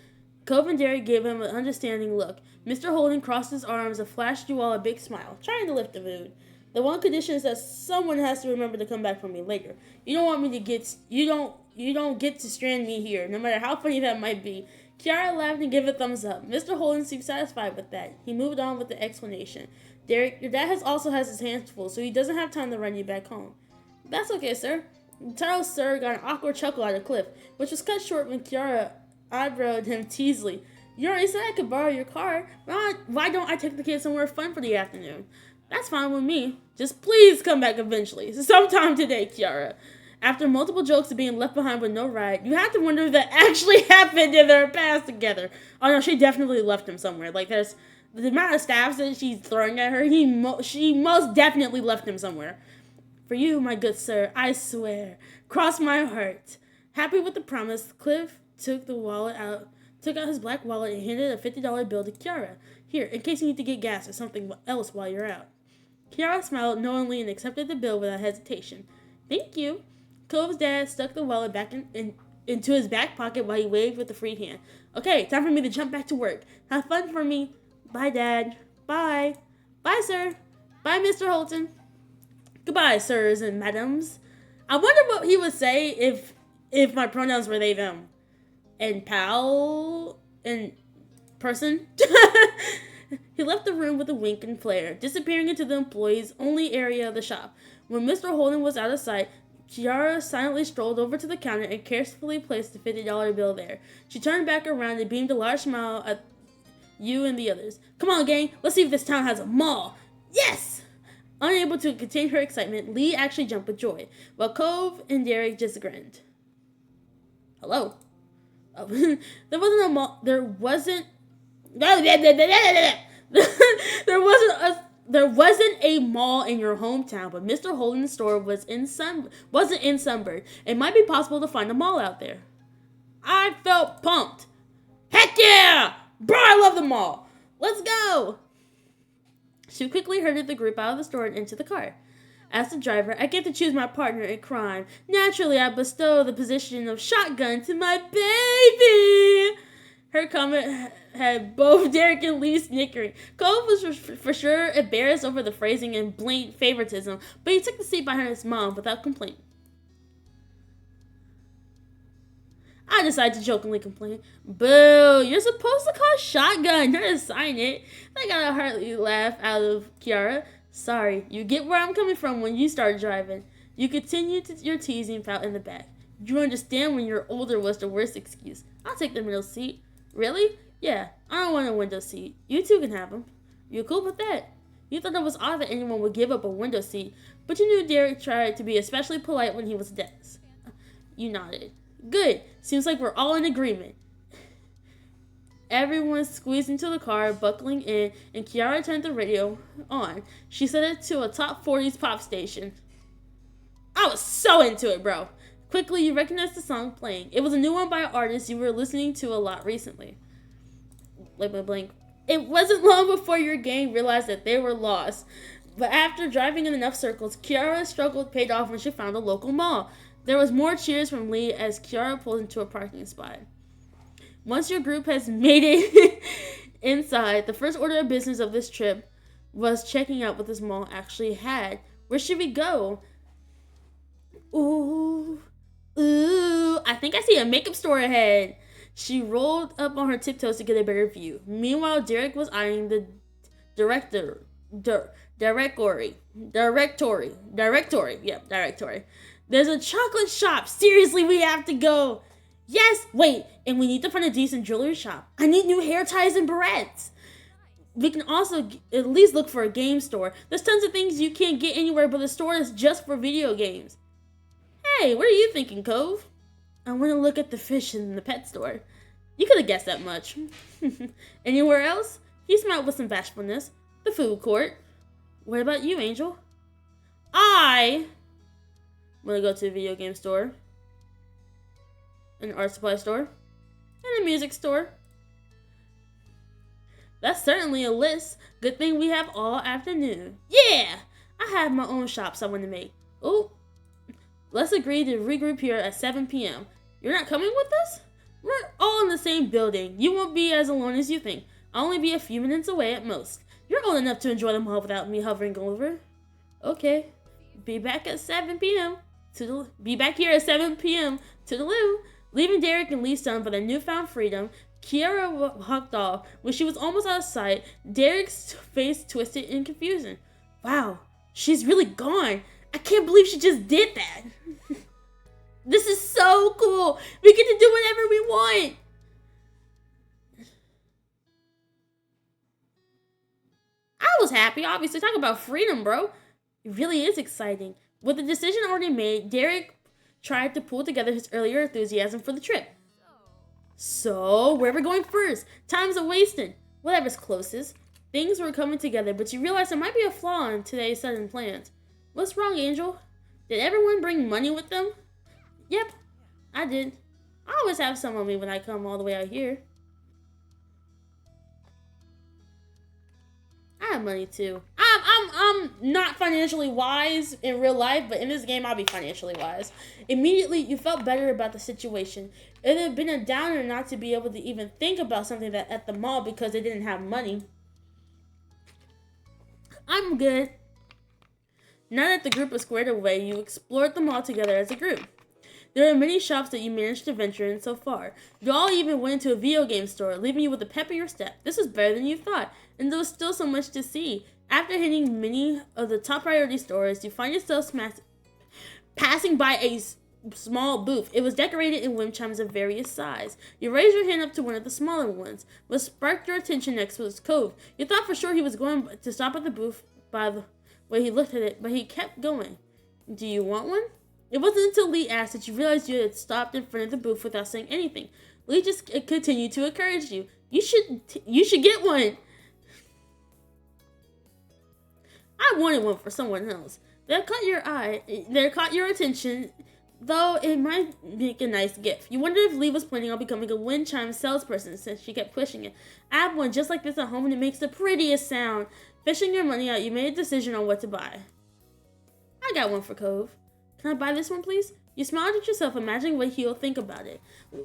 Cove and Derek gave him an understanding look. Mr. Holden crossed his arms and flashed you all a big smile, trying to lift the mood. The one condition is that someone has to remember to come back for me later. You don't want me to get you don't get to strand me here, no matter how funny that might be. Kiara laughed and gave a thumbs up. Mr. Holden seemed satisfied with that. He moved on with the explanation. Derek, your dad also has his hands full, so he doesn't have time to run you back home. That's okay, sir. Charles Sir got an awkward chuckle out of Cliff, which was cut short when Kiara eyebrowed him teasily. You already said I could borrow your car. Why don't I take the kids somewhere fun for the afternoon? That's fine with me. Just please come back eventually. Sometime today, Kiara. After multiple jokes of being left behind with no ride, you have to wonder if that actually happened in their past together. Oh no, she definitely left him somewhere. Like, there's the amount of staffs that she's throwing at her, she most definitely left him somewhere. For you, my good sir, I swear. Cross my heart. Happy with the promise, Cliff took out his black wallet and handed a $50 bill to Kiara. Here, in case you need to get gas or something else while you're out. Kiara smiled knowingly and accepted the bill without hesitation. Thank you. Cove's dad stuck the wallet back into his back pocket while he waved with the free hand. Okay, time for me to jump back to work. Have fun for me. Bye, Dad. Bye. Bye, sir. Bye, Mr. Holton. Goodbye, sirs and madams. I wonder what he would say if my pronouns were they, them. And pal and person. He left the room with a wink and flare, disappearing into the employees' only area of the shop. When Mr. Holden was out of sight, Kiara silently strolled over to the counter and carefully placed the $50 bill there. She turned back around and beamed a large smile at you and the others. Come on, gang. Let's see if this town has a mall. Yes! Unable to contain her excitement, Lee actually jumped with joy, while Cove and Derek just grinned. Hello? Oh, there wasn't a mall. There wasn't a mall in your hometown, but Mr. Holden's store wasn't in Sunburn. It might be possible to find a mall out there. I felt pumped. Heck yeah! Bro, I love the mall. Let's go! She quickly herded the group out of the store and into the car. As the driver, I get to choose my partner in crime. Naturally, I bestow the position of shotgun to my baby. Her comment had both Derek and Lee snickering. Cole was for sure embarrassed over the phrasing and blatant favoritism, but he took the seat behind his mom without complaint. I decided to jokingly complain. Boo, you're supposed to call shotgun, not assign it. I got a hearty laugh out of Kiara. Sorry, you get where I'm coming from when you start driving. You continued your teasing pout in the back. You understand when you're older was the worst excuse. I'll take the middle seat. Really? Yeah, I don't want a window seat. You two can have them. You cool with that? You thought it was odd that anyone would give up a window seat, but you knew Derek tried to be especially polite when he was dead. You nodded. Good. Seems like we're all in agreement. Everyone squeezed into the car, buckling in, and Kiara turned the radio on. She set it to a top 40s pop station. I was so into it, bro. Quickly, you recognized the song playing. It was a new one by an artist you were listening to a lot recently. Blank. It wasn't long before your gang realized that they were lost. But after driving in enough circles, Kiara's struggle paid off when she found a local mall. There was more cheers from Lee as Kiara pulled into a parking spot. Once your group has made it inside, the first order of business of this trip was checking out what this mall actually had. Where should we go? Ooh, I think I see a makeup store ahead. She rolled up on her tiptoes to get a better view. Meanwhile, Derek was eyeing the directory. There's a chocolate shop. Seriously, we have to go. Yes, wait, and we need to find a decent jewelry shop. I need new hair ties and barrettes. We can also at least look for a game store. There's tons of things you can't get anywhere, but the store is just for video games. Hey, what are you thinking, Cove? I want to look at the fish in the pet store. You could have guessed that much. Anywhere else? He smiled with some bashfulness. The food court. What about you, Angel? I want to go to a video game store. An art supply store. And a music store. That's certainly a list. Good thing we have all afternoon. Yeah! I have my own shops I want to make. Oh, let's agree to regroup here at 7 p.m. You're not coming with us? We're all in the same building. You won't be as alone as you think. I'll only be a few minutes away at most. You're old enough to enjoy the mall without me hovering over. Okay. Be back at 7 p.m. Be back here at 7 p.m. to the loo. Leaving Derek and Lee stunned by their newfound freedom, Kiara walked off. When she was almost out of sight, Derek's face twisted in confusion. Wow, she's really gone. I can't believe she just did that. This is so cool. We get to do whatever we want. I was happy, obviously. Talk about freedom, bro. It really is exciting. With the decision already made, Derek tried to pull together his earlier enthusiasm for the trip. So, where are we going first? Time's a wasting. Whatever's closest. Things were coming together, but you realized there might be a flaw in today's sudden plans. What's wrong, Angel? Did everyone bring money with them? Yep, I did. I always have some on me when I come all the way out here. I have money too. I'm not financially wise in real life, but in this game I'll be financially wise. Immediately you felt better about the situation. It would have been a downer not to be able to even think about something that at the mall because they didn't have money. I'm good. Now that the group was squared away, you explored the mall together as a group. There are many shops that you managed to venture in so far. You all even went to a video game store, leaving you with a pep in your step. This was better than you thought, and there was still so much to see. After hitting many of the top priority stores, you find yourself passing by a small booth. It was decorated in wind chimes of various size. You raised your hand up to one of the smaller ones. What sparked your attention next was Cove. You thought for sure he was going to stop at the booth by the way he looked at it, but he kept going. Do you want one? It wasn't until Lee asked that you realized you had stopped in front of the booth without saying anything. Lee just continued to encourage you. You should get one. I wanted one for someone else. That caught your attention, though it might make a nice gift. You wondered if Lee was planning on becoming a wind chime salesperson since she kept pushing it. I have one just like this at home and it makes the prettiest sound. Fishing your money out, you made a decision on what to buy. I got one for Cove. Can I buy this one, please? You smiled at yourself, imagining what he'll think about it.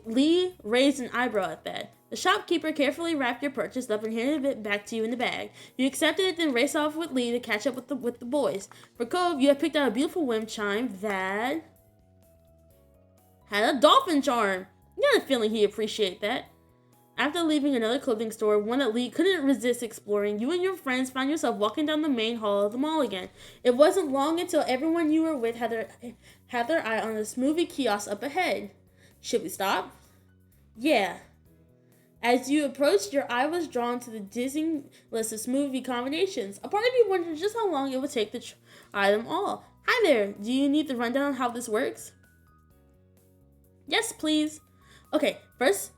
Lee raised an eyebrow at that. The shopkeeper carefully wrapped your purchase up and handed it back to you in the bag. You accepted it, then raced off with Lee to catch up with the boys. For Cove, you had picked out a beautiful wind chime that had a dolphin charm. You had a feeling he'd appreciate that. After leaving another clothing store, one that Lee couldn't resist exploring, you and your friends found yourself walking down the main hall of the mall again. It wasn't long until everyone you were with had their eye on the smoothie kiosk up ahead. Should we stop? Yeah. As you approached, your eye was drawn to the dizzying list of smoothie combinations. A part of you wondered just how long it would take to try them all. Hi there, do you need the rundown on how this works? Yes, please. Okay, first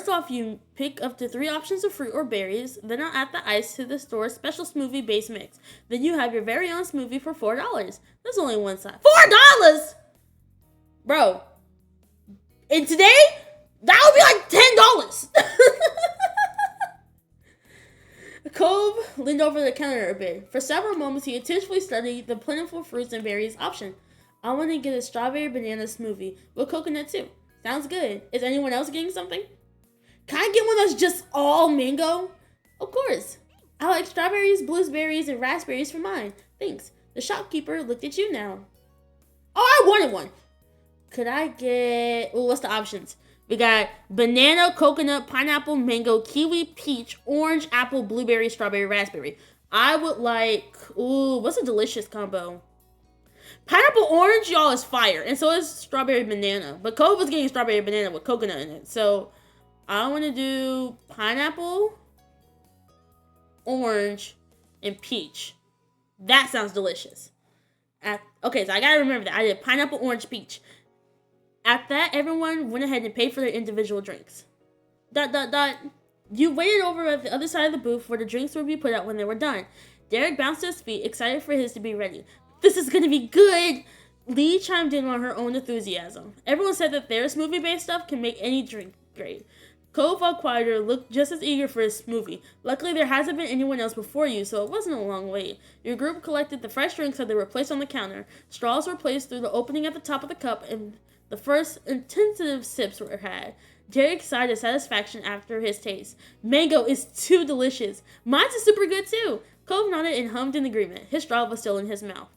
off, you pick up to 3 options of fruit or berries, then I'll add the ice to the store's special smoothie base mix. Then you have your very own smoothie for $4. There's only one side. $4?! Bro. And today, that would be like $10! Cove leaned over the counter a bit. For several moments, he intentionally studied the plentiful fruits and berries option. I want to get a strawberry banana smoothie with coconut too. Sounds good. Is anyone else getting something? Can I get one that's just all mango? Of course. I like strawberries, blueberries, and raspberries for mine. Thanks. The shopkeeper looked at you now. Oh, I wanted one. Could I get... Well, what's the options? We got banana, coconut, pineapple, mango, kiwi, peach, orange, apple, blueberry, strawberry, raspberry. I would like... Ooh, what's a delicious combo? Pineapple orange, y'all, is fire. And so is strawberry banana. But Cove was getting strawberry banana with coconut in it. So I want to do pineapple, orange, and peach. That sounds delicious. Okay, so I got to remember that. I did pineapple, orange, peach. After that, everyone went ahead and paid for their individual drinks. ... You waited over at the other side of the booth where the drinks would be put out when they were done. Derek bounced to his feet, excited for his to be ready. This is gonna be good! Lee chimed in on her own enthusiasm. Everyone said that their smoothie-based stuff can make any drink great. Cove, while quieter, looked just as eager for his smoothie. Luckily, there hasn't been anyone else before you, so it wasn't a long wait. Your group collected the fresh drinks that they were placed on the counter. Straws were placed through the opening at the top of the cup, and The first intensive sips were had. Derek sighed his satisfaction after his taste. Mango is too delicious. Mine's is super good too. Cove nodded and hummed in agreement. His straw was still in his mouth.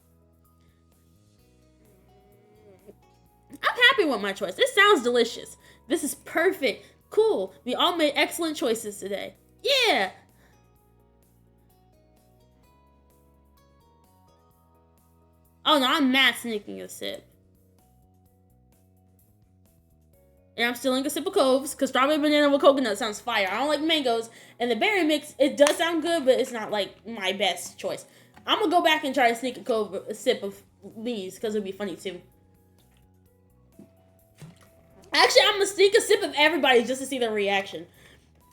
I'm happy with my choice. This sounds delicious. This is perfect. Cool. We all made excellent choices today. Yeah. Oh no, I'm mad sneaking a sip. And I'm stealing a sip of Coves, because strawberry banana with coconut sounds fire. I don't like mangoes. And the berry mix, it does sound good, but it's not like my best choice. I'm going to go back and try to sneak a sip of these, because it would be funny too. Actually, I'm going to sneak a sip of everybody just to see their reaction.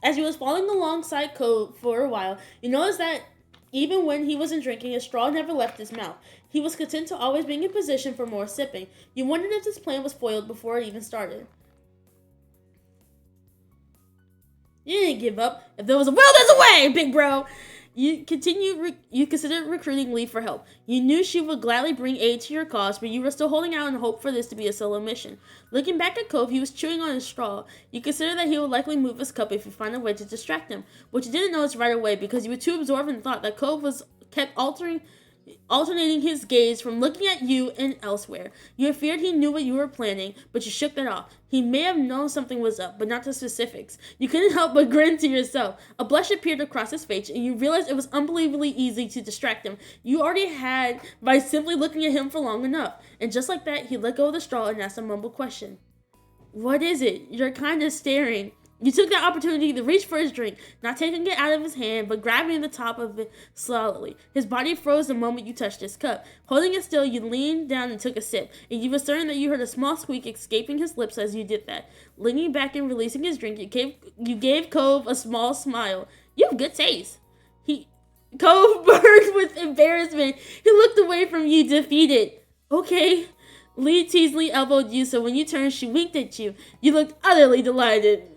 As he was following alongside Cove for a while, you noticed that even when he wasn't drinking, his straw never left his mouth. He was content to always being in position for more sipping. You wondered if this plan was foiled before it even started. You didn't give up. If there was a will, there's a way, big bro. You considered recruiting Lee for help. You knew she would gladly bring aid to your cause, but you were still holding out in hope for this to be a solo mission. Looking back at Cove, he was chewing on his straw. You considered that he would likely move his cup if you find a way to distract him, which you didn't notice right away because you were too absorbed in thought that Cove kept alternating his gaze from looking at you and elsewhere. You had feared he knew what you were planning, but you shook that off. He may have known something was up, but not the specifics. You couldn't help but grin to yourself. A blush appeared across his face, and you realized it was unbelievably easy to distract him. You already had by simply looking at him for long enough. And just like that, he let go of the straw and asked a mumbled question. What is it? You're kind of staring. You took that opportunity to reach for his drink, not taking it out of his hand, but grabbing the top of it slowly. His body froze the moment you touched his cup. Holding it still, you leaned down and took a sip, and you were certain that you heard a small squeak escaping his lips as you did that. Leaning back and releasing his drink, you gave Cove a small smile. You have good taste. Cove burned with embarrassment. He looked away from you, defeated. Okay. Lee teasingly elbowed you, so when you turned, she winked at you. You looked utterly delighted.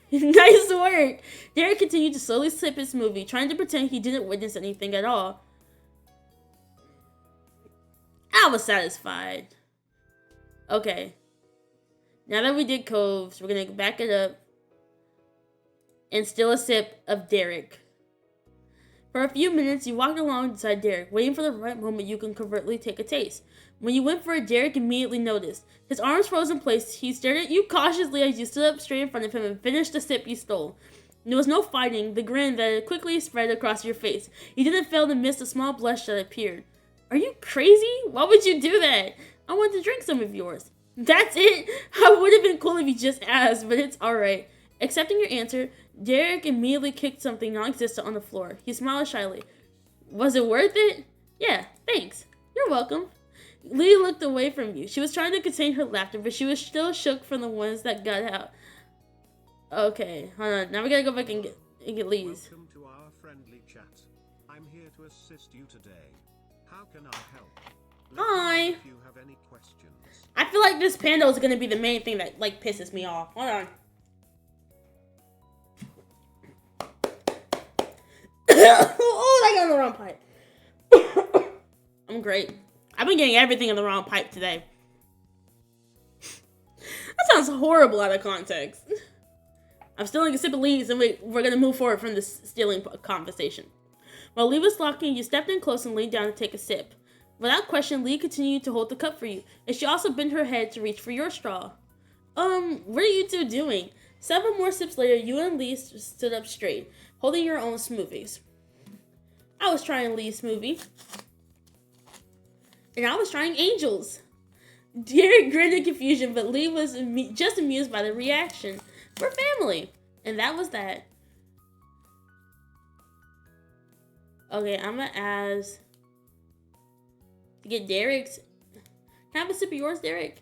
Nice work. Derek continued to slowly sip his smoothie, trying to pretend he didn't witness anything at all. I was satisfied. Okay. Now that we did Coves, we're going to back it up and steal a sip of Derek. For a few minutes, you walked alongside Derek, waiting for the right moment you can covertly take a taste. When you went for it, Derek immediately noticed. His arms froze in place. He stared at you cautiously as you stood up straight in front of him and finished the sip you stole. There was no fighting, the grin that quickly spread across your face. You didn't fail to miss the small blush that appeared. Are you crazy? Why would you do that? I want to drink some of yours. That's it? I would have been cool if you just asked, but it's alright. Accepting your answer, Derek immediately kicked something non-existent on the floor. He smiled shyly. Was it worth it? Yeah, thanks. You're welcome. Lee looked away from you. She was trying to contain her laughter, but she was still shook from the ones that got out. Okay, hold on. Now we gotta go back and get Lee's. Welcome to our friendly chat. I'm here to assist you today. How can I help? Let me Hi. know if you have any questions. I feel like this panda is gonna be the main thing that like pisses me off. Hold on. Oh, I got in the wrong pipe. I'm great. I've been getting everything in the wrong pipe today. That sounds horrible out of context. I'm stealing a sip of Lee's and we're going to move forward from this stealing conversation. While Lee was talking, you stepped in close and leaned down to take a sip. Without question, Lee continued to hold the cup for you, and she also bent her head to reach for your straw. What are you two doing? Several more sips later, you and Lee stood up straight, holding your own smoothies. I was trying Lee's smoothie. And I was trying Angel's. Derek grinned in confusion, but Lee was just amused by the reaction. We're family. And that was that. Okay, I'm gonna ask to get Derek's. Can I have a sip of yours, Derek?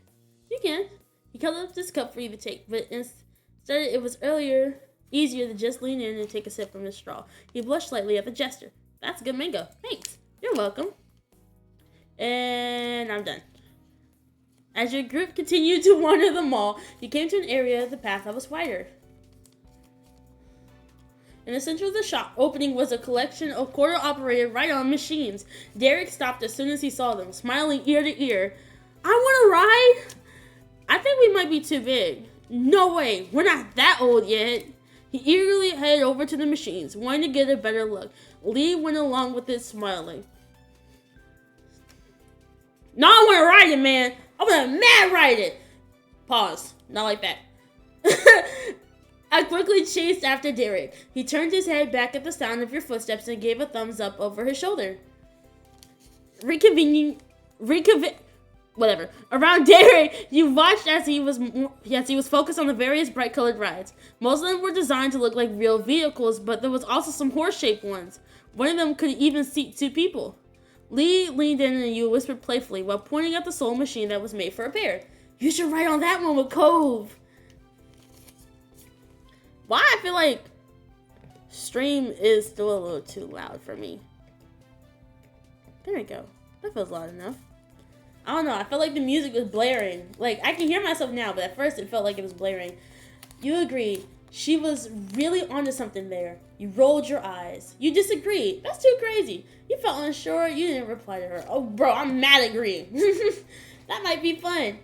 You can. He held up this cup for you to take, but instead it was easier to just lean in and take a sip from his straw. He blushed slightly at the gesture. That's a good mango. Thanks. You're welcome. And I'm done. As your group continued to wander the mall, you came to an area of the path that was wider. In the center of the shop opening was a collection of quarter-operated ride-on machines. Derek stopped as soon as he saw them, smiling ear to ear. I want to ride! I think we might be too big. No way, we're not that old yet. He eagerly headed over to the machines, wanting to get a better look. Lee went along with it, smiling. No, I want to ride it, man. I want to mad ride it. Pause. Not like that. I quickly chased after Derek. He turned his head back at the sound of your footsteps and gave a thumbs up over his shoulder. Whatever. Around Derek, you watched as he was focused on the various bright-colored rides. Most of them were designed to look like real vehicles, but there was also some horse-shaped ones. One of them could even seat 2 people. Lee leaned in and you whispered playfully while pointing at the soul machine that was made for a pair. You should ride on that one with Cove. Why I feel like stream is still a little too loud for me. There we go. That feels loud enough. I don't know. I felt like the music was blaring. Like, I can hear myself now, but at first it felt like it was blaring. You agreed. She was really onto something there. You rolled your eyes. You disagreed. That's too crazy. You felt unsure. You didn't reply to her. Oh, bro, I'm mad agreeing. That might be fun.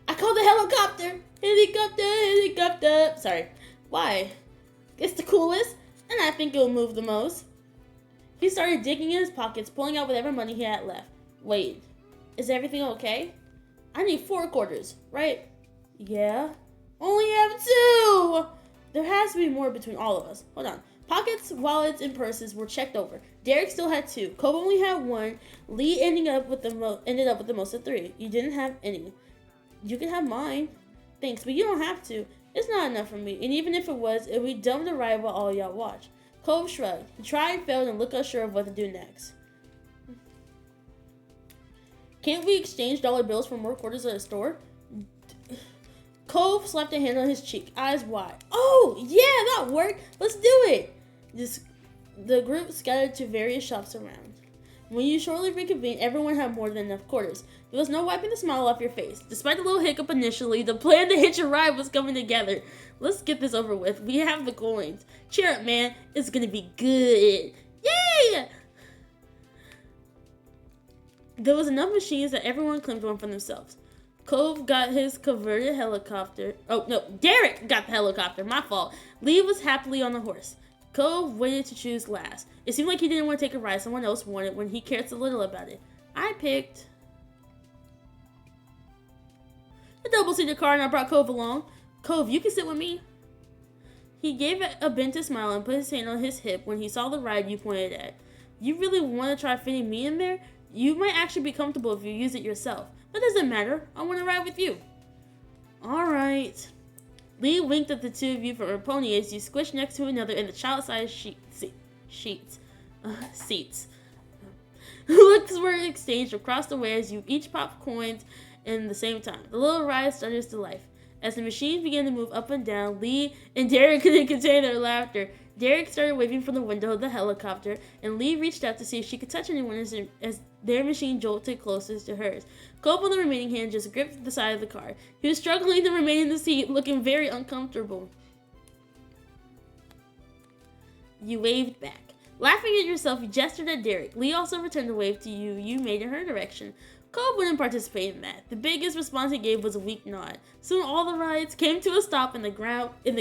I called the helicopter. Helicopter. Sorry. Why? It's the coolest, and I think it'll move the most. He started digging in his pockets, pulling out whatever money he had left. Wait, is everything okay? I need 4 quarters, right? Yeah. Only have 2! There has to be more between all of us. Hold on. Pockets, wallets, and purses were checked over. Derek still had 2. Cole only had 1. Lee ended up with the most of 3. You didn't have any. You can have mine. Thanks, but you don't have to. It's not enough for me, and even if it was, it would be dumb to ride while all y'all watch. Cove shrugged. He tried, failed, and looked unsure of what to do next. Can't we exchange dollar bills for more quarters at a store? Cove slapped a hand on his cheek, eyes wide. Oh, yeah, that worked. Let's do it. The group scattered to various shops around. When you shortly reconvened, everyone had more than enough quarters. There was no wiping the smile off your face. Despite the little hiccup initially, the plan to hitch a ride was coming together. Let's get this over with. We have the coins. Cheer up, man. It's gonna be good. Yay! There was enough machines that everyone claimed one for themselves. Cove got his converted helicopter. Oh, no. Derek got the helicopter. My fault. Lee was happily on the horse. Cove waited to choose last. It seemed like he didn't want to take a ride someone else wanted when he cared so little about it. I picked a double-seater car and I brought Cove along. Cove, you can sit with me. He gave a bent smile and put his hand on his hip when he saw the ride you pointed at. You really want to try fitting me in there? You might actually be comfortable if you use it yourself. That doesn't matter. I want to ride with you. Alright. Lee winked at the 2 of you from her pony as you squished next to another in the child-sized seats. Looks were exchanged across the way as you each popped coins in the same time. The little ride started to life. As the machines began to move up and down, Lee and Derek couldn't contain their laughter. Derek started waving from the window of the helicopter, and Lee reached out to see if she could touch anyone as their machine jolted closest to hers. Cope on the remaining hand just gripped the side of the car. He was struggling to remain in the seat, looking very uncomfortable. You waved back. Laughing at yourself, you gestured at Derek. Lee also returned a wave to you. You made in her direction. Cope wouldn't participate in that. The biggest response he gave was a weak nod. Soon all the rides came to a stop and the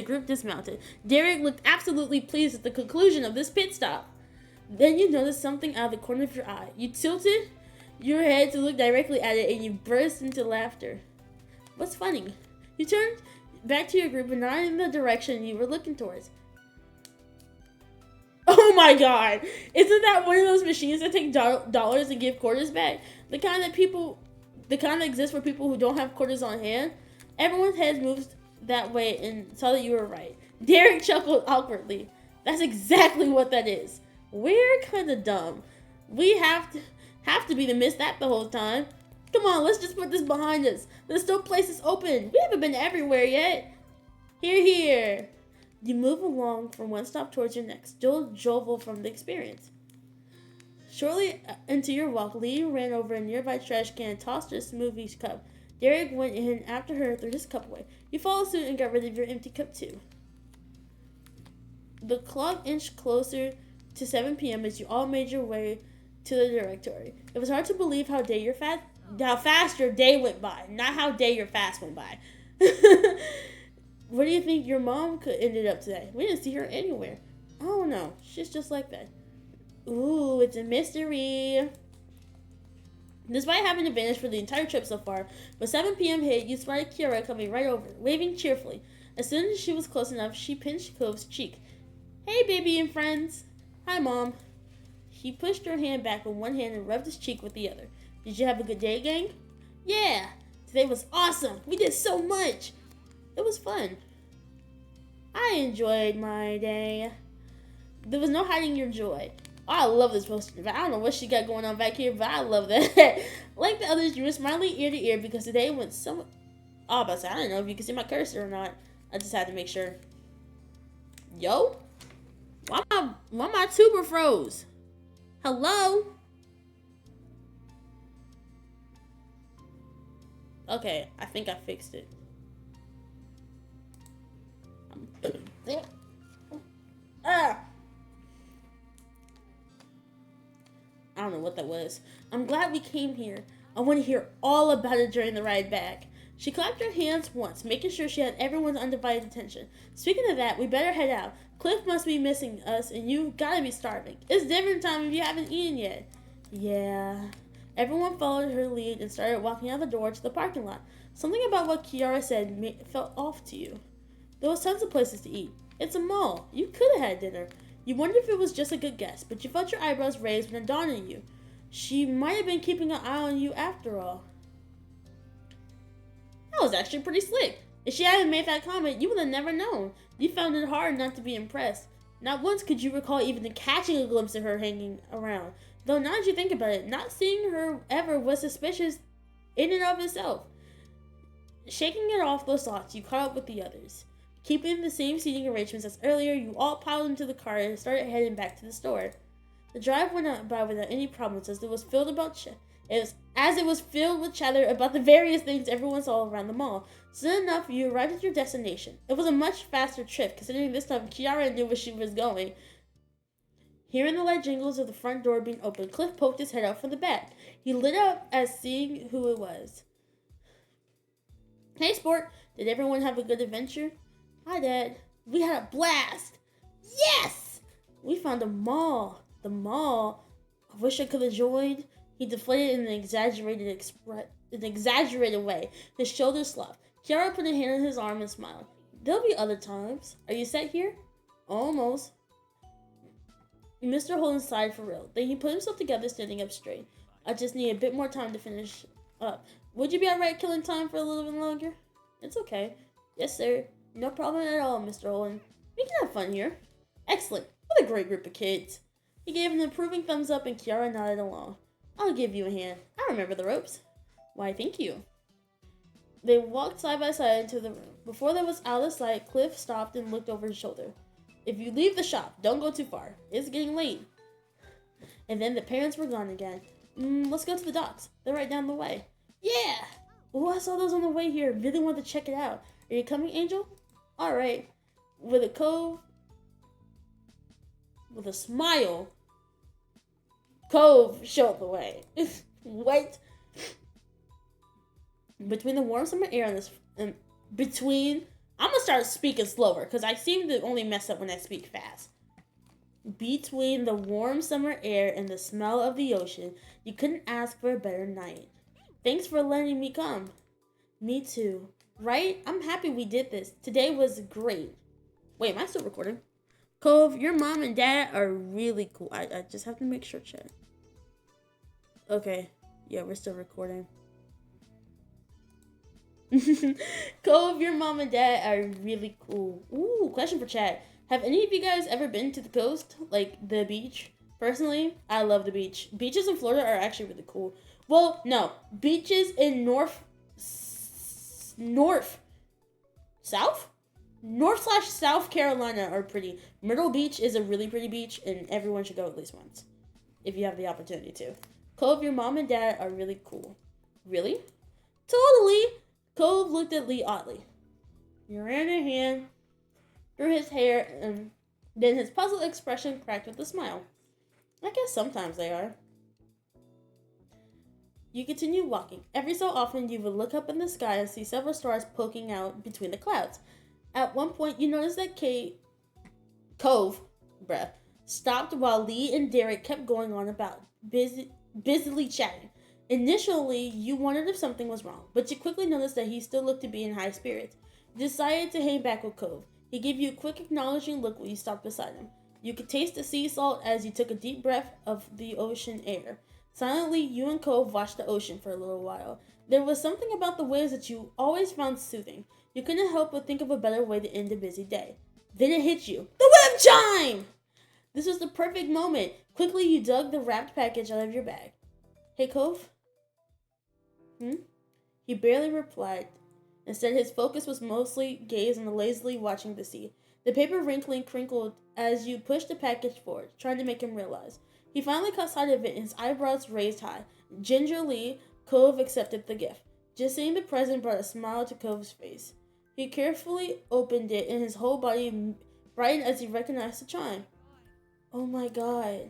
group dismounted. Derek looked absolutely pleased at the conclusion of this pit stop. Then you noticed something out of the corner of your eye. You tilted your head to look directly at it and you burst into laughter. What's funny? You turned back to your group and not in the direction you were looking towards. Oh my god! Isn't that one of those machines that take dollars and give quarters back? The kind that exists for people who don't have quarters on hand? Everyone's heads moved that way and saw that you were right. Derek chuckled awkwardly. That's exactly what that is. We're kind of dumb. We have to be the missed that the whole time. Come on, let's just put this behind us. There's still places open. We haven't been everywhere yet. Here. You move along from one stop towards your next, still jovial from the experience. Shortly into your walk, Lee ran over a nearby trash can and tossed her smoothie cup. Derek went in after her and threw his cup away. You followed suit and got rid of your empty cup too. The clock inched closer to 7 p.m. as you all made your way to the directory. It was hard to believe how day your how fast your day went by, not how day your fast went by. Where do you think your mom could ended up today? We didn't see her anywhere. I don't know. She's just like that. Ooh, it's a mystery. Despite having been vanished for the entire trip so far, when 7 p.m. hit, you spotted Kiara coming right over, waving cheerfully. As soon as she was close enough, she pinched Cove's cheek. Hey, baby and friends. Hi, Mom. He pushed her hand back with one hand and rubbed his cheek with the other. Did you have a good day, gang? Yeah. Today was awesome. We did so much. It was fun. I enjoyed my day. There was no hiding your joy. Oh, I love this poster. I don't know what she got going on back here, but I love that. Like the others, you were smiling ear to ear because today went so... Oh, but I don't know if you can see my cursor or not. I just had to make sure. Yo? Why my tuber froze? Hello? Okay, I think I fixed it. Ah! I don't know what that was. I'm glad we came here. I want to hear all about it during the ride back. She clapped her hands once, making sure she had everyone's undivided attention. Speaking of that, we better head out. Cliff must be missing us, and you've got to be starving. It's dinner time if you haven't eaten yet. Yeah. Everyone followed her lead and started walking out the door to the parking lot. Something about what Kiara said felt off to you. There was tons of places to eat. It's a mall. You could have had dinner. You wondered if it was just a good guess, but you felt your eyebrows raised when it dawned on you. She might have been keeping an eye on you after all. That was actually pretty slick. If she hadn't made that comment, you would have never known. You found it hard not to be impressed. Not once could you recall even catching a glimpse of her hanging around. Though now that you think about it, not seeing her ever was suspicious in and of itself. Shaking it off those thoughts, you caught up with the others. Keeping the same seating arrangements as earlier, you all piled into the car and started heading back to the store. The drive went by without any problems as it was filled with chatter about the various things everyone saw around the mall. Soon enough, you arrived at your destination. It was a much faster trip, considering this time Kiara knew where she was going. Hearing the light jingles of the front door being opened, Cliff poked his head out from the back. He lit up as seeing who it was. Hey, sport. Did everyone have a good adventure? Hi, Dad. We had a blast. Yes! We found a mall. The mall. I wish I could have joined. He deflated in an exaggerated way. His shoulders sloughed. Kiara put a hand on his arm and smiled. There'll be other times. Are you set here? Almost. Mr. Holden sighed for real. Then he put himself together, standing up straight. I just need a bit more time to finish up. Would you be alright killing time for a little bit longer? It's okay. Yes, sir. No problem at all, Mr. Holden. We can have fun here. Excellent. What a great group of kids. He gave an approving thumbs up and Kiara nodded along. I'll give you a hand. I remember the ropes. Why, thank you. They walked side by side into the room. Before they was out of sight, Cliff stopped and looked over his shoulder. If you leave the shop, don't go too far. It's getting late. And then the parents were gone again. Let's go to the docks. They're right down the way. Yeah! Oh, I saw those on the way here. Really want to check it out. Are you coming, Angel? Alright. With a smile, Cove showed the way. What? Between the warm summer air and I'm gonna start speaking slower because I seem to only mess up when I speak fast. Between the warm summer air and the smell of the ocean, you couldn't ask for a better night. Thanks for letting me come. Me too. Right? I'm happy we did this. Today was great. Wait, am I still recording? Cove, your mom and dad are really cool. I just have to make sure, chat. Okay. Yeah, we're still recording. Cove, your mom and dad are really cool. Ooh, question for chat. Have any of you guys ever been to the coast? Like, the beach? Personally, I love the beach. Beaches in Florida are actually really cool. Well, no. Beaches in North/South Carolina are pretty. Myrtle Beach is a really pretty beach, and everyone should go at least once. If you have the opportunity to. Cove, your mom and dad are really cool. Really? Totally! Cove looked at Lee oddly. He ran a hand through his hair, and then his puzzled expression cracked with a smile. I guess sometimes they are. You continue walking. Every so often, you would look up in the sky and see several stars poking out between the clouds. At one point, you noticed that Cove stopped while Lee and Derek kept going on about, busily chatting. Initially, you wondered if something was wrong, but you quickly noticed that he still looked to be in high spirits. You decided to hang back with Cove. He gave you a quick acknowledging look when you stopped beside him. You could taste the sea salt as you took a deep breath of the ocean air. Silently, you and Cove watched the ocean for a little while. There was something about the waves that you always found soothing. You couldn't help but think of a better way to end a busy day. Then it hit you. The web chime! This was the perfect moment. Quickly, you dug the wrapped package out of your bag. Hey, Cove? He barely replied. Instead, his focus was mostly gazed and lazily watching the sea. The paper wrinkling crinkled as you pushed the package forward, trying to make him realize. He finally caught sight of it, and his eyebrows raised high. Gingerly, Cove accepted the gift. Just seeing the present brought a smile to Cove's face. He carefully opened it, and his whole body brightened as he recognized the chime. Oh my god.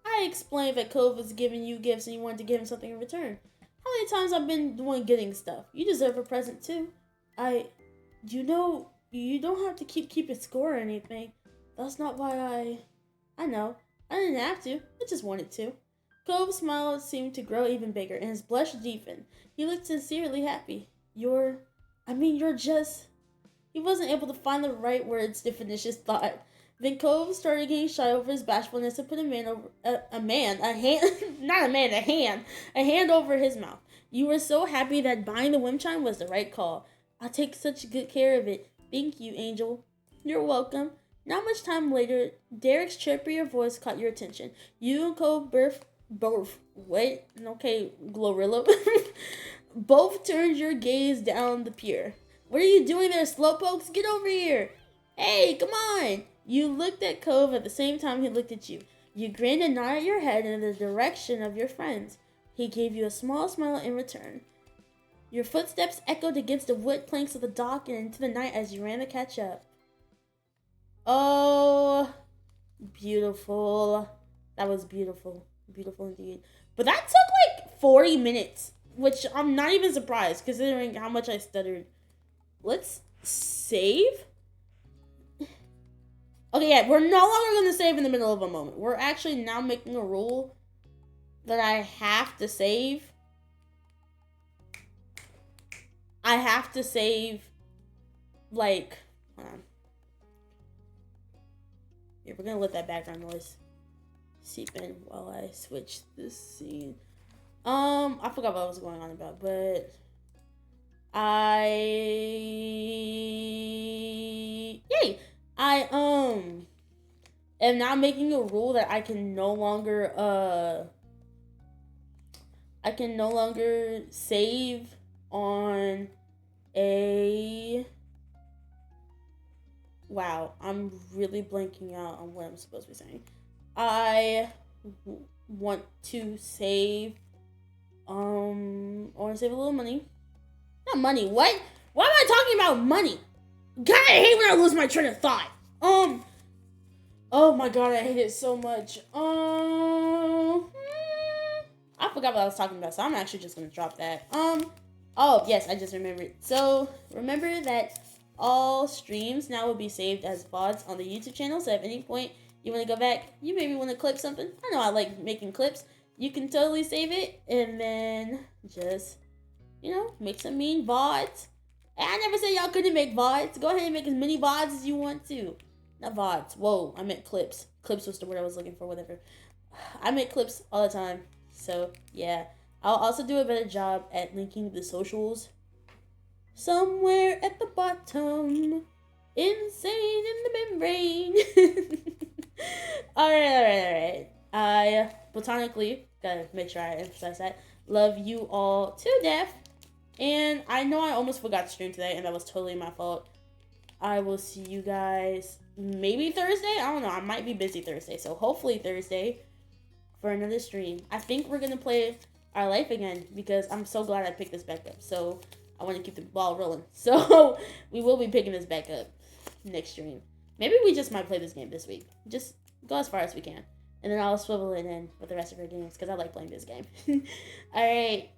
I explained that Cove was giving you gifts and you wanted to give him something in return. How many times I've been the one getting stuff? You deserve a present too. You don't have to keep score or anything. That's not why I know. I didn't have to. I just wanted to. Cove's smile seemed to grow even bigger, and his blush deepened. He looked sincerely happy. You're just... He wasn't able to find the right words to finish his thought. Then Cove started getting shy over his bashfulness and put a hand over his mouth. You were so happy that buying the wind chime was the right call. I'll take such good care of it. Thank you, Angel. You're welcome. Not much time later, Derek's chirpier voice caught your attention. You and Cove Glorilla, both turned your gaze down the pier. What are you doing there, slowpokes? Get over here. Hey, come on. You looked at Cove at the same time he looked at you. You grinned and nodded your head in the direction of your friends. He gave you a small smile in return. Your footsteps echoed against the wood planks of the dock and into the night as you ran to catch up. Oh, beautiful. That was beautiful. Beautiful indeed. But that took like 40 minutes, which I'm not even surprised considering how much I stuttered. Let's save. Okay, yeah, we're no longer going to save in the middle of a moment. We're actually now making a rule that I have to save. I have to save, like, hold on. Here, we're going to let that background noise seep in while I switch this scene. I forgot what I was going on about, but I am now making a rule that I can no longer save on a... Wow, I'm really blanking out on what I'm supposed to be saying. I want to save, I want to save a little money. Not money, what? Why am I talking about money? God, I hate when I lose my train of thought. Oh my god, I hate it so much. I forgot what I was talking about, so I'm actually just gonna drop that. Oh, yes, I just remembered. So, remember that all streams now will be saved as VODs on the YouTube channel, so at any point you want to go back, you maybe want to clip something. I know I like making clips. You can totally save it, and then just, make some mean VODs. I never said y'all couldn't make VODs. Go ahead and make as many VODs as you want to. Not VODs. Whoa, I meant clips. Clips was the word I was looking for, whatever. I make clips all the time. So, yeah. I'll also do a better job at linking the socials somewhere at the bottom. Insane in the membrane. Alright. I platonically, gotta make sure I emphasize that, love you all to death. And I know I almost forgot to stream today, and that was totally my fault. I will see you guys maybe Thursday. I don't know. I might be busy Thursday, so hopefully Thursday for another stream. I think we're going to play Our Life again because I'm so glad I picked this back up. So I want to keep the ball rolling. So we will be picking this back up next stream. Maybe we just might play this game this week. Just go as far as we can. And then I'll swivel it in with the rest of our games because I like playing this game. Alright.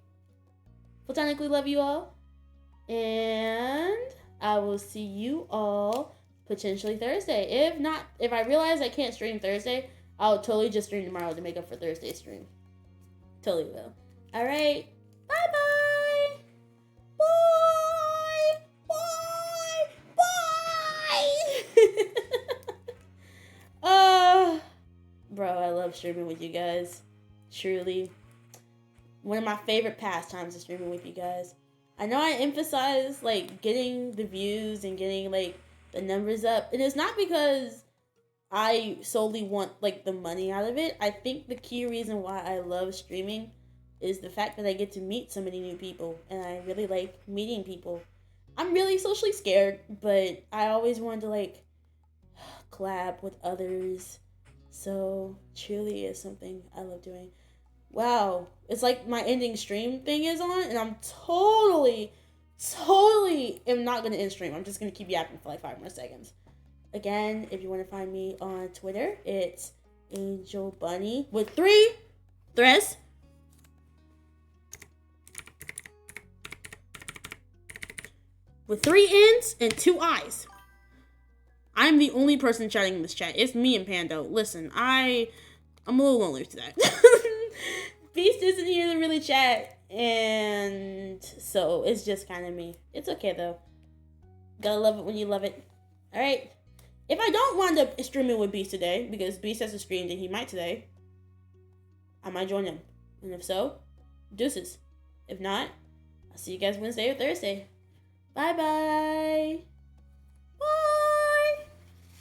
Platonically love you all. And I will see you all potentially Thursday. If not, if I realize I can't stream Thursday, I'll totally just stream tomorrow to make up for Thursday's stream. Totally will. Alright. Bye-bye. Bye. Bye. Bye. Bro, I love streaming with you guys. Truly. One of my favorite pastimes is streaming with you guys. I know I emphasize, like, getting the views and getting, like, the numbers up. And it's not because I solely want, like, the money out of it. I think the key reason why I love streaming is the fact that I get to meet so many new people. And I really like meeting people. I'm really socially scared, but I always wanted to, like, collab with others. So, truly is something I love doing. Wow. It's like my ending stream thing is on, and I'm totally am not going to end stream. I'm just going to keep yapping for like 5 more seconds. Again, if you want to find me on Twitter, it's Angel Bunny with 3 threads. With 3 N's and 2 I's. I'm the only person chatting in this chat. It's me and Pando. Listen, I'm a little lonely today. Beast isn't here to really chat, and so it's just kind of me. It's okay, though. Gotta love it when you love it. Alright. If I don't wind up streaming with Beast today, because Beast has a stream that he might today, I might join him. And if so, deuces. If not, I'll see you guys Wednesday or Thursday. Bye-bye. Bye.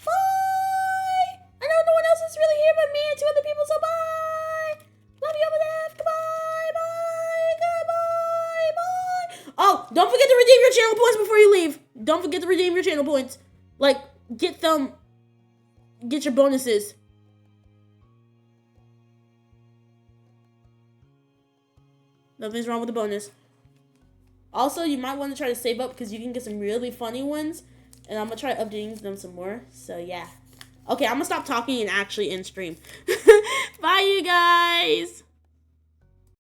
Bye. I know no one else is really here but me and 2 other people, so bye. Love you over there. Goodbye. Bye. Goodbye. Bye. Oh, don't forget to redeem your channel points before you leave. Don't forget to redeem your channel points. Like, get your bonuses. Nothing's wrong with the bonus. Also, you might want to try to save up because you can get some really funny ones. And I'm going to try updating them some more. So, yeah. Okay, I'm going to stop talking and actually end stream. Bye, you guys.